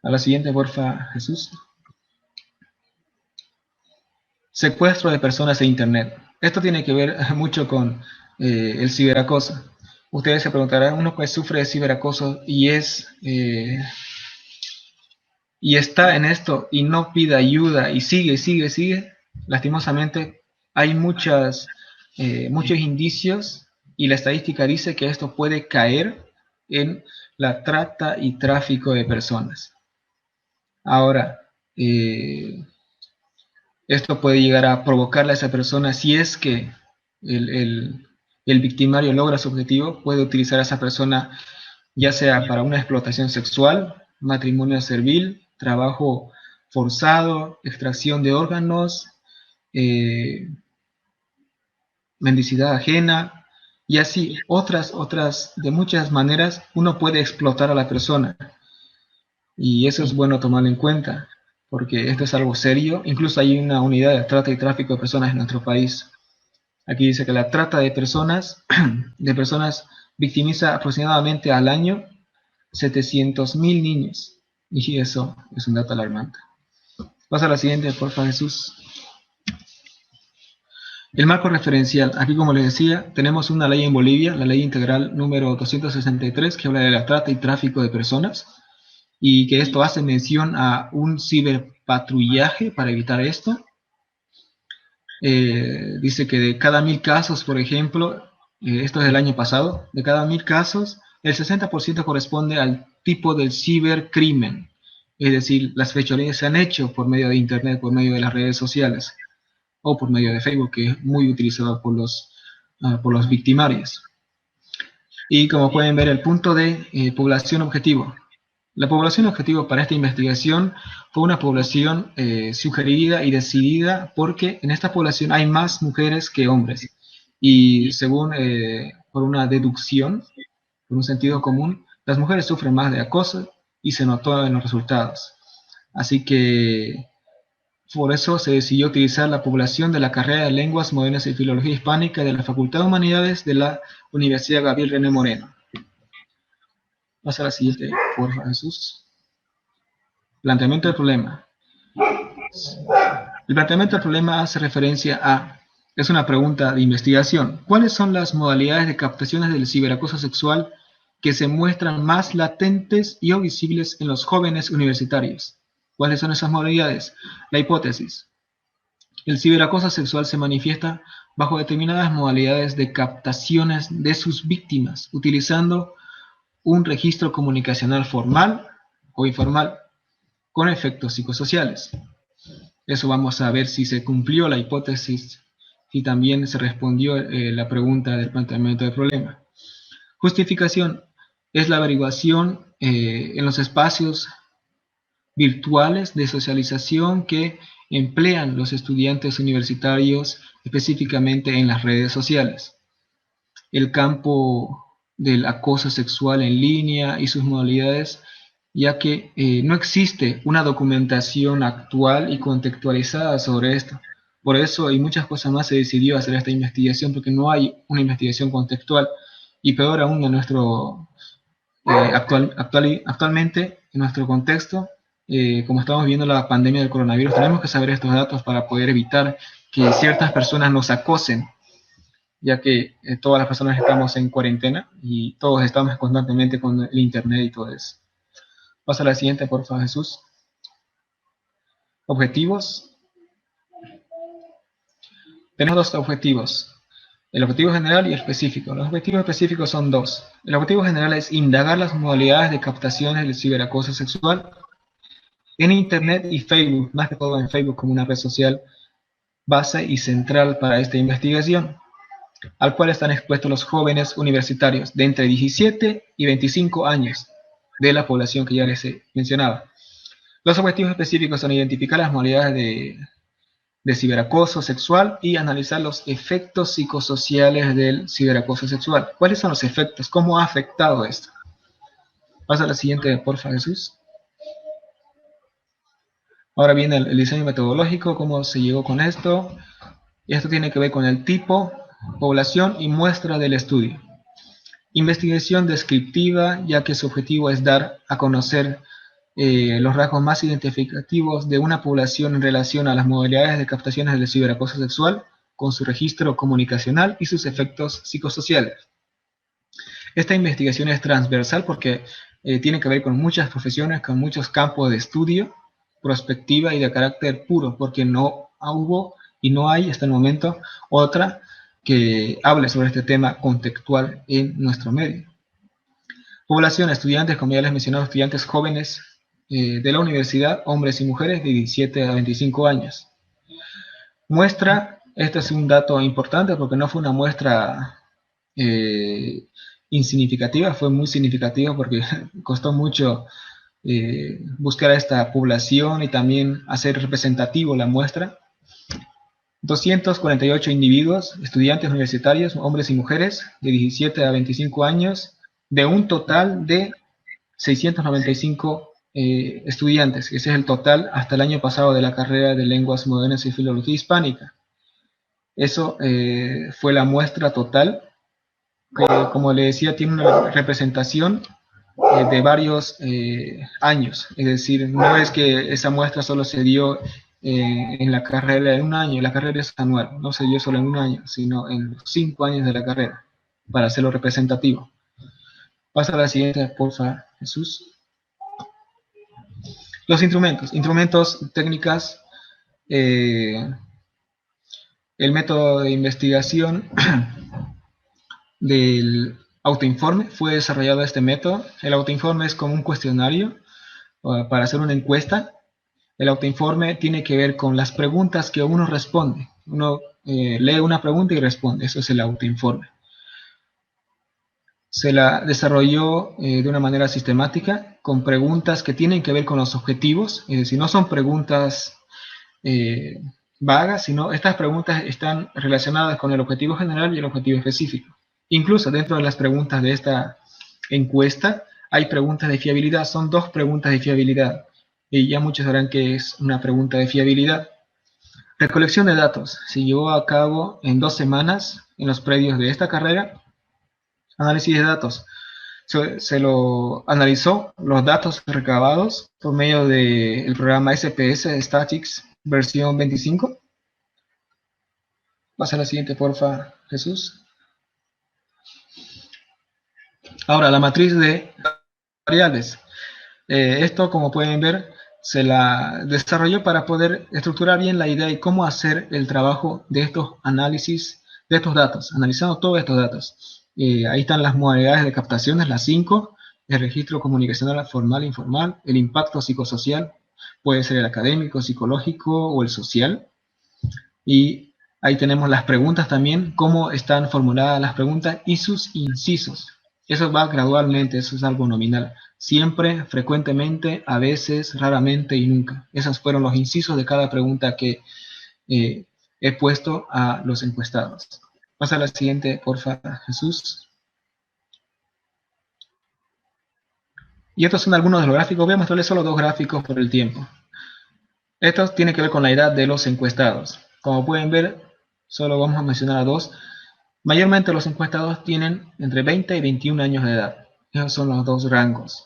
A la siguiente, porfa, Jesús. Secuestro de personas en Internet. Esto tiene que ver mucho con el ciberacoso. Ustedes se preguntarán, uno que sufre de ciberacoso y está en esto y no pide ayuda y sigue, lastimosamente hay muchos indicios, y la estadística dice que esto puede caer en la trata y tráfico de personas. Ahora, esto puede llegar a provocarle a esa persona, si es que el victimario logra su objetivo, puede utilizar a esa persona ya sea para una explotación sexual, matrimonio servil, trabajo forzado, extracción de órganos, mendicidad ajena, y así otras de muchas maneras uno puede explotar a la persona, y eso es bueno tomarlo en cuenta, porque esto es algo serio. Incluso hay una unidad de trata y tráfico de personas en nuestro país. Aquí dice que la trata de personas victimiza aproximadamente al año 700.000 niños, y eso es un dato alarmante. Pasa a la siguiente, por favor, Jesús. El marco referencial. Aquí, como les decía, tenemos una ley en Bolivia, la ley integral número 263, que habla de la trata y tráfico de personas, y que esto hace mención a un ciberpatrullaje para evitar esto. Dice que de cada 1000 casos, por ejemplo, esto es del año pasado, de cada 1000 casos, el 60% corresponde al tipo del cibercrimen. Es decir, las fechorías se han hecho por medio de Internet, por medio de las redes sociales, o por medio de Facebook, que es muy utilizado por los victimarios. Y como pueden ver, el punto de población objetivo. La población objetivo para esta investigación fue una población sugerida y decidida porque en esta población hay más mujeres que hombres. Y según, por una deducción, por un sentido común, las mujeres sufren más de acoso y se notó en los resultados. Así que por eso se decidió utilizar la población de la carrera de Lenguas Modernas y Filología Hispánica de la Facultad de Humanidades de la Universidad Gabriel René Moreno. Pasa a la siguiente, por favor, Jesús. Planteamiento del problema. El planteamiento del problema hace referencia a, es una pregunta de investigación. ¿Cuáles son las modalidades de captaciones del ciberacoso sexual que se muestran más latentes y o visibles en los jóvenes universitarios? ¿Cuáles son esas modalidades? La hipótesis. El ciberacoso sexual se manifiesta bajo determinadas modalidades de captaciones de sus víctimas, utilizando un registro comunicacional formal o informal con efectos psicosociales. Eso vamos a ver si se cumplió la hipótesis y también se respondió la pregunta del planteamiento del problema. Justificación es la averiguación en los espacios virtuales de socialización que emplean los estudiantes universitarios, específicamente en las redes sociales. El campo del acoso sexual en línea y sus modalidades, ya que no existe una documentación actual y contextualizada sobre esto. Por eso y muchas cosas más se decidió hacer esta investigación, porque no hay una investigación contextual, y peor aún en nuestro, actualmente en nuestro contexto, como estamos viendo la pandemia del coronavirus, tenemos que saber estos datos para poder evitar que ciertas personas nos acosen, ya que todas las personas estamos en cuarentena y todos estamos constantemente con el internet y todo eso. Pasa a la siguiente, por favor, Jesús. Objetivos. Tenemos dos objetivos, el objetivo general y el específico. Los objetivos específicos son dos. El objetivo general es indagar las modalidades de captaciones del ciberacoso sexual en Internet y Facebook, más que todo en Facebook como una red social base y central para esta investigación, al cual están expuestos los jóvenes universitarios de entre 17 y 25 años de la población que ya les he mencionado. Los objetivos específicos son identificar las modalidades de ciberacoso sexual y analizar los efectos psicosociales del ciberacoso sexual. ¿Cuáles son los efectos? ¿Cómo ha afectado esto? Pasa a la siguiente, por favor, Jesús. Ahora viene el diseño metodológico, cómo se llegó con esto. Y esto tiene que ver con el tipo, población y muestra del estudio. Investigación descriptiva, ya que su objetivo es dar a conocer los rasgos más identificativos de una población en relación a las modalidades de captaciones del ciberacoso sexual, con su registro comunicacional y sus efectos psicosociales. Esta investigación es transversal porque tiene que ver con muchas profesiones, con muchos campos de estudio, prospectiva y de carácter puro, porque no hubo y no hay hasta el momento otra que hable sobre este tema contextual en nuestro medio. Población, estudiantes, como ya les mencionaba, estudiantes jóvenes de la universidad, hombres y mujeres de 17 a 25 años. Muestra, este es un dato importante porque no fue una muestra insignificativa, fue muy significativa porque costó mucho buscar a esta población y también hacer representativo la muestra. 248 individuos, estudiantes universitarios, hombres y mujeres, de 17 a 25 años, de un total de 695 estudiantes. Ese es el total hasta el año pasado de la carrera de Lenguas Modernas y Filología Hispánica. Eso fue la muestra total, que, como le decía, tiene una representación de varios años. Es decir, no es que esa muestra solo se dio en la carrera de un año, la carrera es anual, no se dio solo en un año, sino en los 5 años de la carrera, para hacerlo representativo. Pasa a la siguiente, por favor, Jesús. Los instrumentos, técnicas, el método de investigación del autoinforme, fue desarrollado este método. El autoinforme es como un cuestionario para hacer una encuesta. El autoinforme tiene que ver con las preguntas que uno responde. Uno lee una pregunta y responde, eso es el autoinforme. se la desarrolló de una manera sistemática, con preguntas que tienen que ver con los objetivos, es decir, no son preguntas vagas, sino estas preguntas están relacionadas con el objetivo general y el objetivo específico. Incluso dentro de las preguntas de esta encuesta hay preguntas de fiabilidad, son 2 preguntas de fiabilidad, y ya muchos sabrán que es una pregunta de fiabilidad. Recolección de datos, se llevó a cabo en 2 semanas en los predios de esta carrera. Análisis de datos, se lo analizó los datos recabados por medio del programa SPS Statics versión 25. Pasa a la siguiente, porfa, Jesús. Ahora, la matriz de variables. Esto, como pueden ver, se la desarrolló para poder estructurar bien la idea de cómo hacer el trabajo de estos análisis, de estos datos, analizando todos estos datos. Ahí están las modalidades de captaciones, las 5, el registro comunicacional formal e informal, el impacto psicosocial, puede ser el académico, psicológico o el social. Y ahí tenemos las preguntas también, cómo están formuladas las preguntas y sus incisos. Eso va gradualmente, eso es algo nominal. Siempre, frecuentemente, a veces, raramente y nunca. Esos fueron los incisos de cada pregunta que he puesto a los encuestados. Pasa a la siguiente, porfa, Jesús. Y estos son algunos de los gráficos. Voy a mostrarles solo 2 gráficos por el tiempo. Estos tienen que ver con la edad de los encuestados. Como pueden ver, solo vamos a mencionar a 2. Mayormente los encuestados tienen entre 20 y 21 años de edad. Esos son los 2 rangos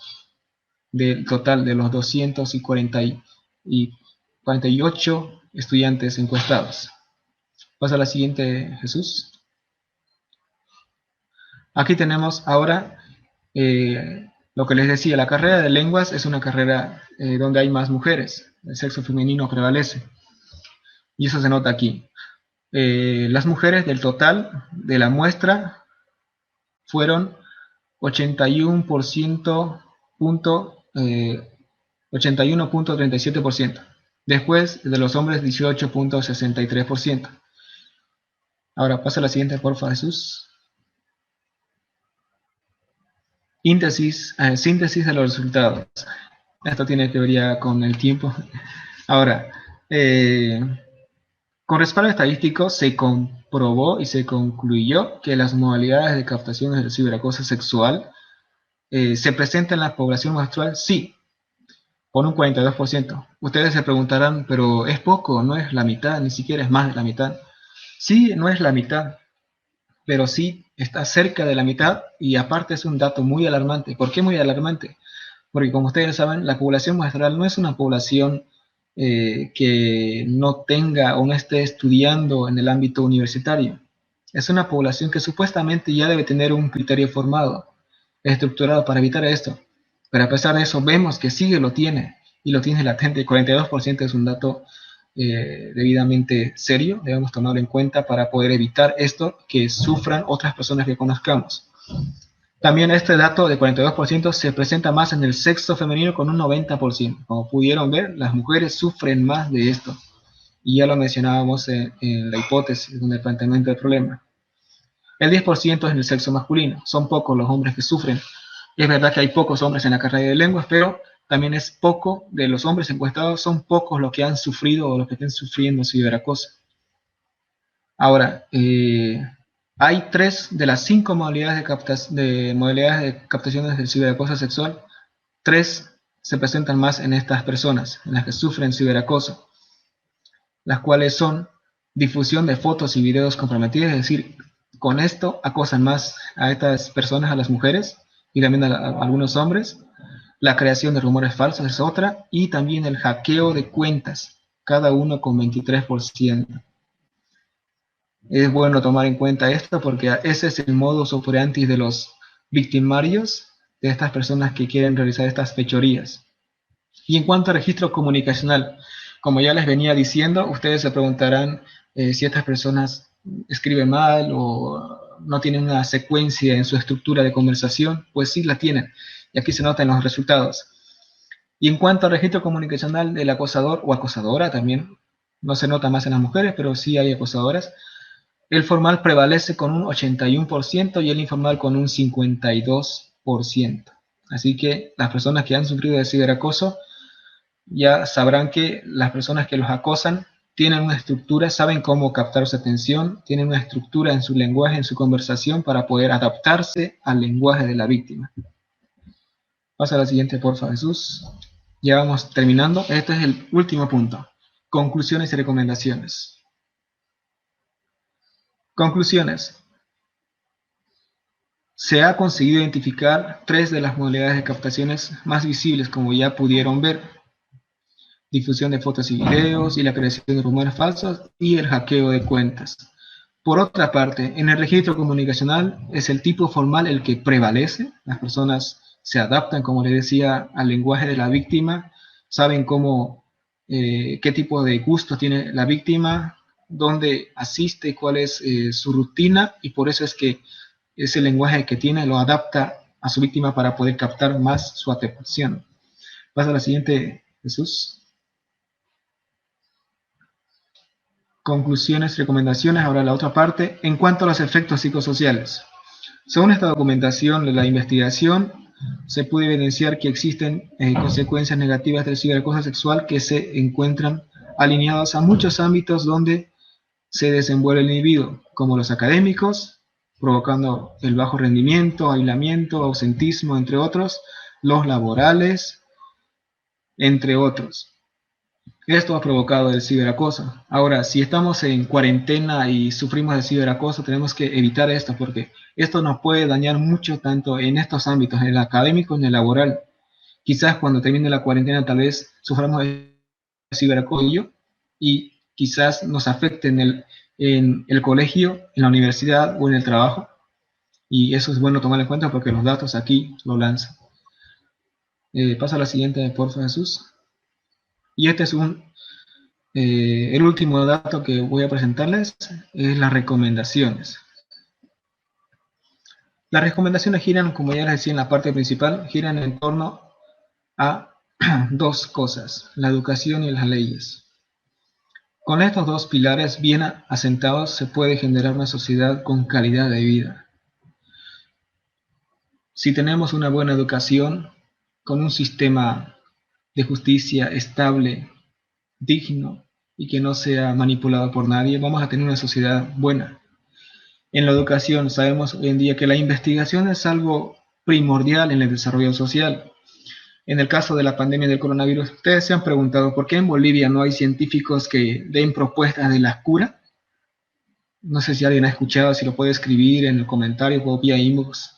del total de los 248 estudiantes encuestados. Pasa a la siguiente, Jesús. Aquí tenemos ahora lo que les decía, la carrera de lenguas es una carrera donde hay más mujeres, el sexo femenino prevalece. Y eso se nota aquí. Las mujeres del total de la muestra fueron 81.37%. Después de los hombres 18.63%. Ahora pasa a la siguiente, porfa, Jesús. Síntesis de los resultados. Esto tiene que ver ya con el tiempo. Ahora, con respaldo estadístico se comprobó y se concluyó que las modalidades de captación del ciberacoso sexual se presentan en la población menstrual, sí, por un 42%. Ustedes se preguntarán, pero es poco, no es la mitad, ni siquiera es más de la mitad. Sí, no es la mitad, pero sí está cerca de la mitad y aparte es un dato muy alarmante. ¿Por qué muy alarmante? Porque como ustedes saben, la población muestral no es una población que no tenga o no esté estudiando en el ámbito universitario. Es una población que supuestamente ya debe tener un criterio formado, estructurado para evitar esto. Pero a pesar de eso vemos que sí lo tiene, y lo tiene latente. El 42% es un dato debidamente serio, debemos tomarlo en cuenta para poder evitar esto que sufran otras personas que conozcamos. También este dato de 42% se presenta más en el sexo femenino con un 90%. Como pudieron ver, las mujeres sufren más de esto. Y ya lo mencionábamos en la hipótesis, en el planteamiento del problema. El 10% es en el sexo masculino. Son pocos los hombres que sufren. Es verdad que hay pocos hombres en la carrera de lenguas, pero también es poco de los hombres encuestados, son pocos los que han sufrido o los que estén sufriendo ciberacoso. Ahora, hay 3 de las 5 modalidades de captaciones del ciberacoso sexual, 3 se presentan más en estas personas, en las que sufren ciberacoso, las cuales son difusión de fotos y videos comprometidos, es decir, con esto acosan más a estas personas, a las mujeres, y también a algunos hombres. La creación de rumores falsos es otra, y también el hackeo de cuentas, cada uno con 23%. Es bueno tomar en cuenta esto porque ese es el modus operandi de los victimarios, de estas personas que quieren realizar estas fechorías. Y en cuanto al registro comunicacional, como ya les venía diciendo, ustedes se preguntarán si estas personas escriben mal o no tienen una secuencia en su estructura de conversación. Pues sí la tienen, y aquí se nota en los resultados. Y en cuanto al registro comunicacional del acosador o acosadora también, no se nota más en las mujeres, pero sí hay acosadoras. El formal prevalece con un 81% y el informal con un 52%. Así que las personas que han sufrido de ciberacoso ya sabrán que las personas que los acosan tienen una estructura, saben cómo captar su atención, tienen una estructura en su lenguaje, en su conversación, para poder adaptarse al lenguaje de la víctima. Pasa a la siguiente, porfa, Jesús. Ya vamos terminando. Este es el último punto. Conclusiones y recomendaciones. Conclusiones. Se ha conseguido identificar 3 de las modalidades de captaciones más visibles, como ya pudieron ver: difusión de fotos y videos, y la creación de rumores falsos, y el hackeo de cuentas. Por otra parte, en el registro comunicacional es el tipo formal el que prevalece. Las personas se adaptan, como les decía, al lenguaje de la víctima, saben cómo, qué tipo de gustos tiene la víctima, dónde asiste, cuál es su rutina, y por eso es que ese lenguaje que tiene lo adapta a su víctima para poder captar más su atención. Pasa a la siguiente, Jesús. Conclusiones, recomendaciones. Ahora la otra parte. En cuanto a los efectos psicosociales, según esta documentación de la investigación, se puede evidenciar que existen consecuencias negativas del ciberacoso sexual que se encuentran alineadas a muchos ámbitos donde se desenvuelve el individuo, como los académicos, provocando el bajo rendimiento, aislamiento, ausentismo, entre otros, los laborales, entre otros. Esto ha provocado el ciberacoso. Ahora, si estamos en cuarentena y sufrimos de ciberacoso, tenemos que evitar esto, porque esto nos puede dañar mucho, tanto en estos ámbitos, en el académico, en el laboral. Quizás cuando termine la cuarentena tal vez suframos de ciberacoso y quizás nos afecte en el colegio, en la universidad o en el trabajo. Y eso es bueno tomar en cuenta porque los datos aquí lo lanzan. Pasa a la siguiente, por favor, Jesús. Y este es el último dato que voy a presentarles, es las recomendaciones. Las recomendaciones giran, como ya les decía en la parte principal, giran en torno a 2 cosas: la educación y las leyes. Con estos 2 pilares bien asentados se puede generar una sociedad con calidad de vida. Si tenemos una buena educación, con un sistema de justicia estable, digno y que no sea manipulado por nadie, vamos a tener una sociedad buena. En la educación sabemos hoy en día que la investigación es algo primordial en el desarrollo social. En el caso de la pandemia del coronavirus, ustedes se han preguntado por qué en Bolivia no hay científicos que den propuestas de la cura. No sé si alguien ha escuchado, si lo puede escribir en el comentario o vía inbox.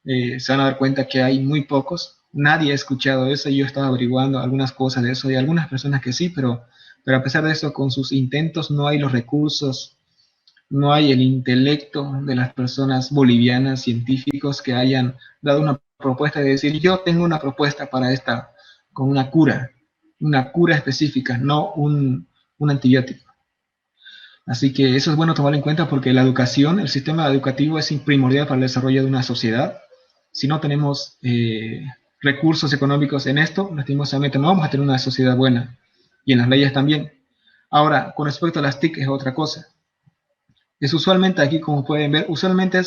Se van a dar cuenta que hay muy pocos. Nadie ha escuchado eso. Yo he estado averiguando algunas cosas de eso. Hay algunas personas que sí, pero a pesar de eso, con sus intentos no hay los recursos, no hay el intelecto de las personas bolivianas, científicos, que hayan dado una propuesta de decir: yo tengo una propuesta para esta, con una cura específica, no un antibiótico. Así que eso es bueno tomar en cuenta, porque la educación, el sistema educativo es primordial para el desarrollo de una sociedad. Si no tenemos recursos económicos en esto, lastimosamente no vamos a tener una sociedad buena. Y en las leyes también. Ahora, con respecto a las TIC es otra cosa. Es usualmente aquí, como pueden ver, usualmente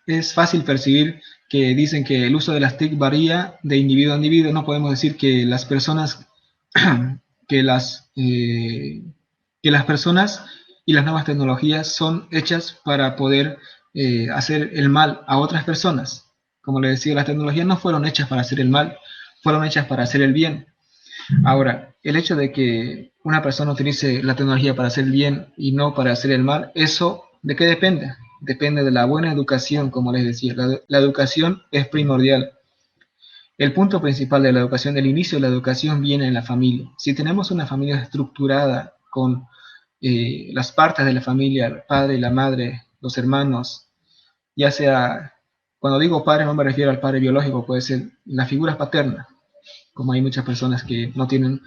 es fácil percibir que dicen que el uso de las TIC varía de individuo a individuo. No podemos decir que las personas, que las personas y las nuevas tecnologías son hechas para poder hacer el mal a otras personas. Como les decía, las tecnologías no fueron hechas para hacer el mal, fueron hechas para hacer el bien. Ahora, el hecho de que una persona utilice la tecnología para hacer el bien y no para hacer el mal, ¿eso de qué depende? Depende de la buena educación, como les decía. La educación es primordial. El punto principal de la educación, del inicio de la educación, viene en la familia. Si tenemos una familia estructurada con las partes de la familia, el padre, la madre, los hermanos, ya sea, cuando digo padre no me refiero al padre biológico, puede ser la figura paterna, como hay muchas personas que no tienen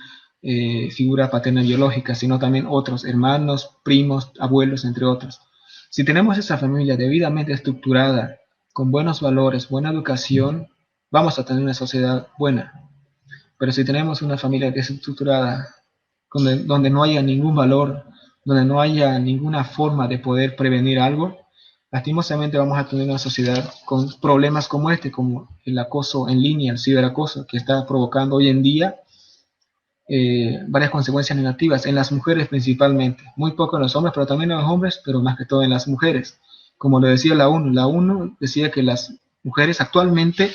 figura paterna biológica, sino también otros hermanos, primos, abuelos, entre otros. Si tenemos esa familia debidamente estructurada, con buenos valores, buena educación, vamos a tener una sociedad buena. Pero si tenemos una familia desestructurada, donde no haya ningún valor, donde no haya ninguna forma de poder prevenir algo, lastimosamente vamos a tener una sociedad con problemas como este, como el acoso en línea, el ciberacoso, que está provocando hoy en día varias consecuencias negativas en las mujeres principalmente, muy poco en los hombres, pero también en los hombres, pero más que todo en las mujeres. Como lo decía la ONU decía que las mujeres actualmente,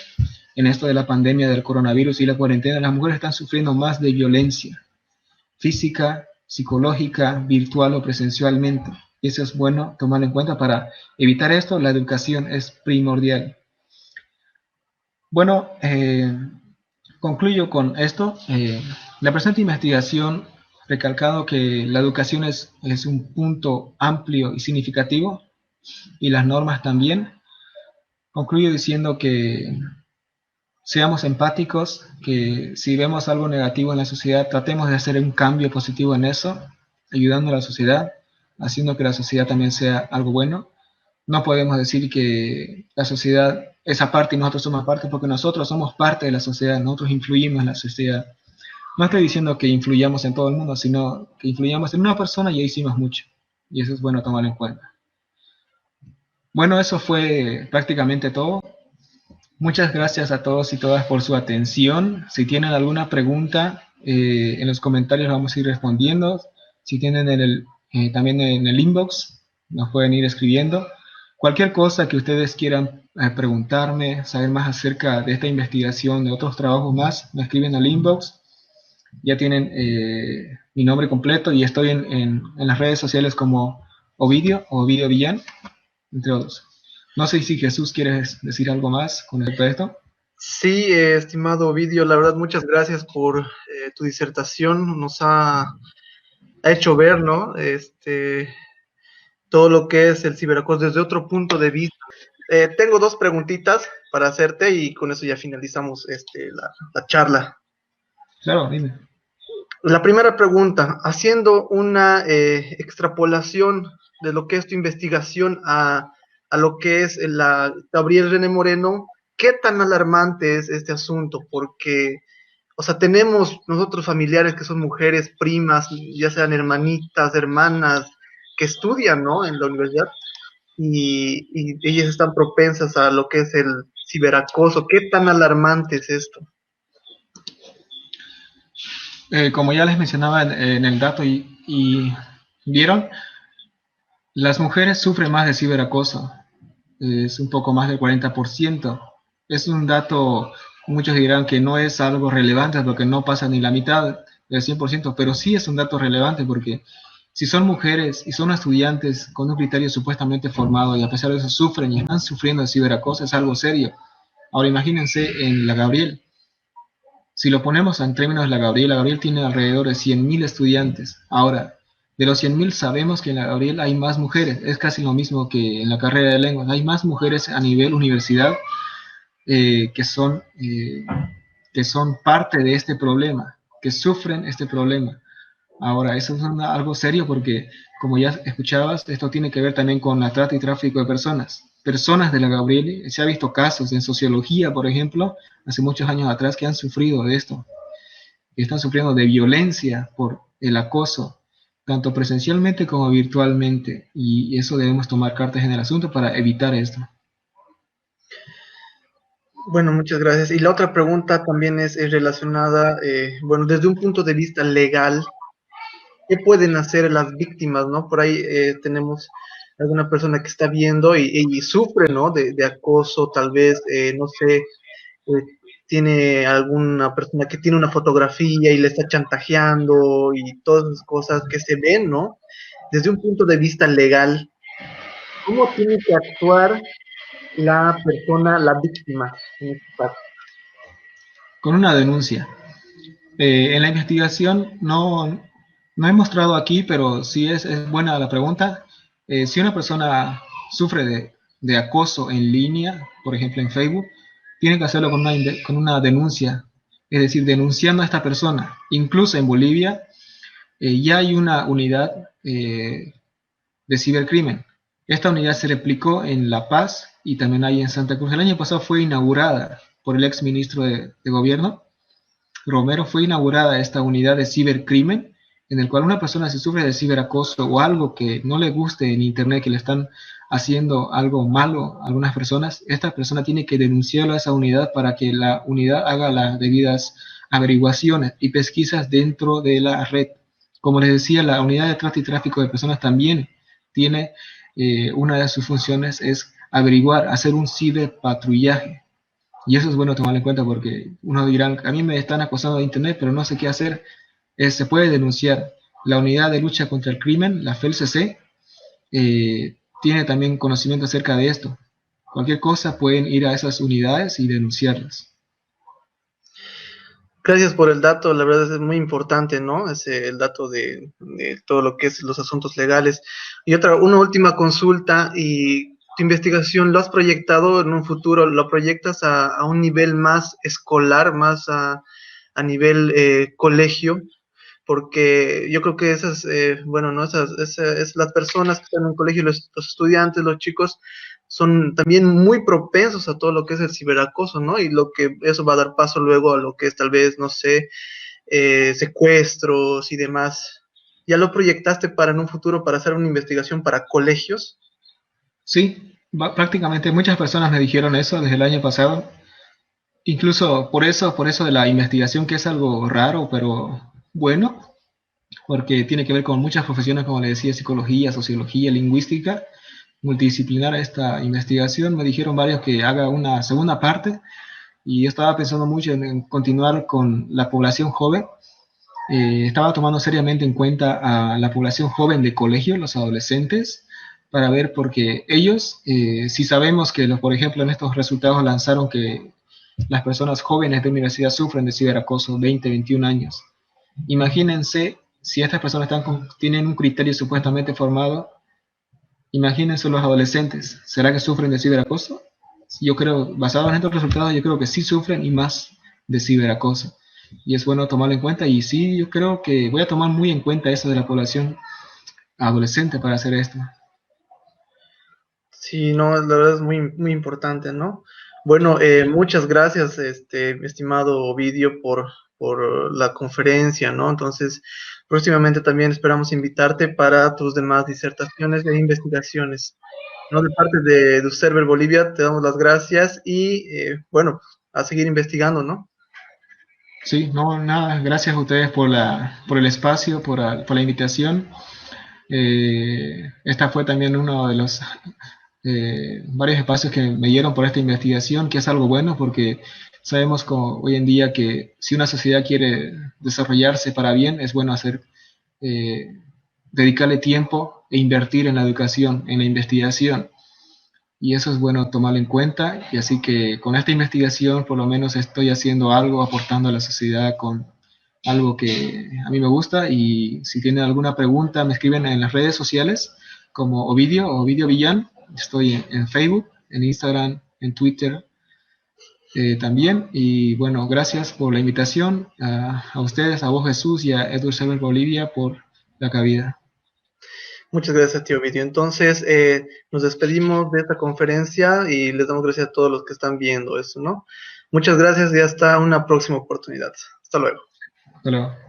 en esto de la pandemia del coronavirus y la cuarentena, las mujeres están sufriendo más de violencia física, psicológica, virtual o presencialmente. Y eso es bueno tomar en cuenta para evitar esto. La educación es primordial. Bueno, concluyo con esto. La presente investigación recalcado que la educación es un punto amplio y significativo, y las normas también. Concluyo diciendo que seamos empáticos, que si vemos algo negativo en la sociedad, tratemos de hacer un cambio positivo en eso, ayudando a la sociedad, haciendo que la sociedad también sea algo bueno. No podemos decir que la sociedad es aparte y nosotros somos aparte, porque nosotros somos parte de la sociedad, nosotros influimos en la sociedad. No estoy diciendo que influyamos en todo el mundo, sino que influyamos en una persona y ahí hicimos mucho. Y eso es bueno tomar en cuenta. Bueno, eso fue prácticamente todo. Muchas gracias a todos y todas por su atención. Si tienen alguna pregunta, en los comentarios vamos a ir respondiendo. Si tienen también en el inbox, nos pueden ir escribiendo. Cualquier cosa que ustedes quieran preguntarme, saber más acerca de esta investigación, de otros trabajos más, me escriben al inbox. Ya tienen mi nombre completo y estoy en las redes sociales como Ovidio Villán, entre otros. No sé si Jesús quieres decir algo más con respecto a esto. Sí, estimado Ovidio, la verdad, muchas gracias por tu disertación. Nos ha hecho ver, ¿no? Todo lo que es el ciberacoso desde otro punto de vista. Tengo dos preguntitas para hacerte y con eso ya finalizamos la charla. Claro, dime. La primera pregunta, haciendo una extrapolación de lo que es tu investigación a lo que es la Gabriel René Moreno, ¿qué tan alarmante es este asunto? Porque, o sea, tenemos nosotros familiares que son mujeres, primas, ya sean hermanitas, hermanas, que estudian, ¿no? En la universidad y ellas están propensas a lo que es el ciberacoso. ¿Qué tan alarmante es esto? Como ya les mencionaba en el dato y vieron, las mujeres sufren más de ciberacoso, es un poco más del 40%. Es un dato, muchos dirán que no es algo relevante porque no pasa ni la mitad del 100%, pero sí es un dato relevante porque si son mujeres y son estudiantes con un criterio supuestamente formado y a pesar de eso sufren y están sufriendo de ciberacoso, es algo serio. Ahora imagínense en la Gabriel. Si lo ponemos en términos de la Gabriel tiene alrededor de 100.000 estudiantes. Ahora, de los 100.000 sabemos que en la Gabriel hay más mujeres, es casi lo mismo que en la carrera de lenguas, hay más mujeres a nivel universidad que son parte de este problema, que sufren este problema. Ahora, eso es algo serio porque, como ya escuchabas, esto tiene que ver también con la trata y tráfico de personas. Personas de la Gabriel, se ha visto casos en sociología, por ejemplo, hace muchos años atrás, que han sufrido de esto, que están sufriendo de violencia por el acoso, tanto presencialmente como virtualmente, y eso debemos tomar cartas en el asunto para evitar esto. Bueno, muchas gracias. Y la otra pregunta también es relacionada, bueno, desde un punto de vista legal, ¿qué pueden hacer las víctimas, no? Por ahí tenemos alguna persona que está viendo y sufre, ¿no? De acoso, tal vez, no sé, tiene alguna persona que tiene una fotografía y le está chantajeando y todas esas cosas que se ven, ¿no? Desde un punto de vista legal, ¿cómo tiene que actuar la persona, la víctima, en este caso? Con una denuncia. En la investigación no he mostrado aquí, pero sí es buena la pregunta. Si una persona sufre de acoso en línea, por ejemplo en Facebook, tiene que hacerlo con una denuncia, es decir, denunciando a esta persona. Incluso en Bolivia ya hay una unidad de cibercrimen. Esta unidad se replicó en La Paz y también hay en Santa Cruz. El año pasado fue inaugurada por el ex ministro de Gobierno, Romero. Fue inaugurada esta unidad de cibercrimen en el cual una persona si sufre de ciberacoso o algo que no le guste en internet, que le están haciendo algo malo a algunas personas, esta persona tiene que denunciarlo a esa unidad para que la unidad haga las debidas averiguaciones y pesquisas dentro de la red. Como les decía, la unidad de trata y tráfico de personas también tiene, una de sus funciones es averiguar, hacer un ciberpatrullaje. Y eso es bueno tomar en cuenta porque uno dirá, a mí me están acosando de internet, pero no sé qué hacer. Se puede denunciar. La unidad de lucha contra el crimen, la FELCC, tiene también conocimiento acerca de esto. Cualquier cosa pueden ir a esas unidades y denunciarlas. Gracias por el dato, la verdad es muy importante, ¿no? El dato de todo lo que es los asuntos legales. Y una última consulta, y tu investigación, ¿lo has proyectado en un futuro? ¿Lo proyectas a un nivel más escolar, más a nivel colegio? Porque yo creo que esas, bueno, ¿no? Es las personas que están en el colegio, los estudiantes, los chicos, son también muy propensos a todo lo que es el ciberacoso, ¿no? Y lo que eso va a dar paso luego a lo que es tal vez, no sé, secuestros y demás. ¿Ya lo proyectaste para en un futuro para hacer una investigación para colegios? Sí, prácticamente muchas personas me dijeron eso desde el año pasado. Incluso por eso de la investigación, que es algo raro, pero bueno, porque tiene que ver con muchas profesiones, como le decía, psicología, sociología, lingüística, multidisciplinar esta investigación. Me dijeron varios que haga una segunda parte y yo estaba pensando mucho en continuar con la población joven. Estaba tomando seriamente en cuenta a la población joven de colegio, los adolescentes, para ver, porque ellos, si sabemos que, por ejemplo, en estos resultados lanzaron que las personas jóvenes de universidad sufren de ciberacoso, 20, 21 años. Imagínense si estas personas tienen un criterio supuestamente formado, imagínense los adolescentes, ¿será que sufren de ciberacoso? Yo creo, basado en estos resultados, yo creo que sí sufren y más de ciberacoso. Y es bueno tomarlo en cuenta y sí, yo creo que voy a tomar muy en cuenta eso de la población adolescente para hacer esto. Sí, no, la verdad es muy, muy importante, ¿no? Bueno, muchas gracias, mi estimado Ovidio, por la conferencia, ¿no? Entonces, próximamente también esperamos invitarte para tus demás disertaciones e investigaciones, ¿no? De parte de Server Bolivia, te damos las gracias y, bueno, a seguir investigando, ¿no? Sí, no, nada, gracias a ustedes por el espacio, por la invitación. Esta fue también uno de los varios espacios que me dieron por esta investigación, que es algo bueno porque sabemos como hoy en día que si una sociedad quiere desarrollarse para bien, es bueno eh, dedicarle tiempo e invertir en la educación, en la investigación. Y eso es bueno tomarlo en cuenta. Y así que con esta investigación por lo menos estoy haciendo algo, aportando a la sociedad con algo que a mí me gusta. Y si tienen alguna pregunta, me escriben en las redes sociales como Ovidio Villán. Estoy en Facebook, en Instagram, en Twitter también. Y bueno, gracias por la invitación a ustedes, a vos Jesús y a Edward Server Bolivia por la cabida. Muchas gracias, tío Ovidio. Entonces, nos despedimos de esta conferencia y les damos gracias a todos los que están viendo eso, ¿no? Muchas gracias y hasta una próxima oportunidad. Hasta luego. Hasta luego.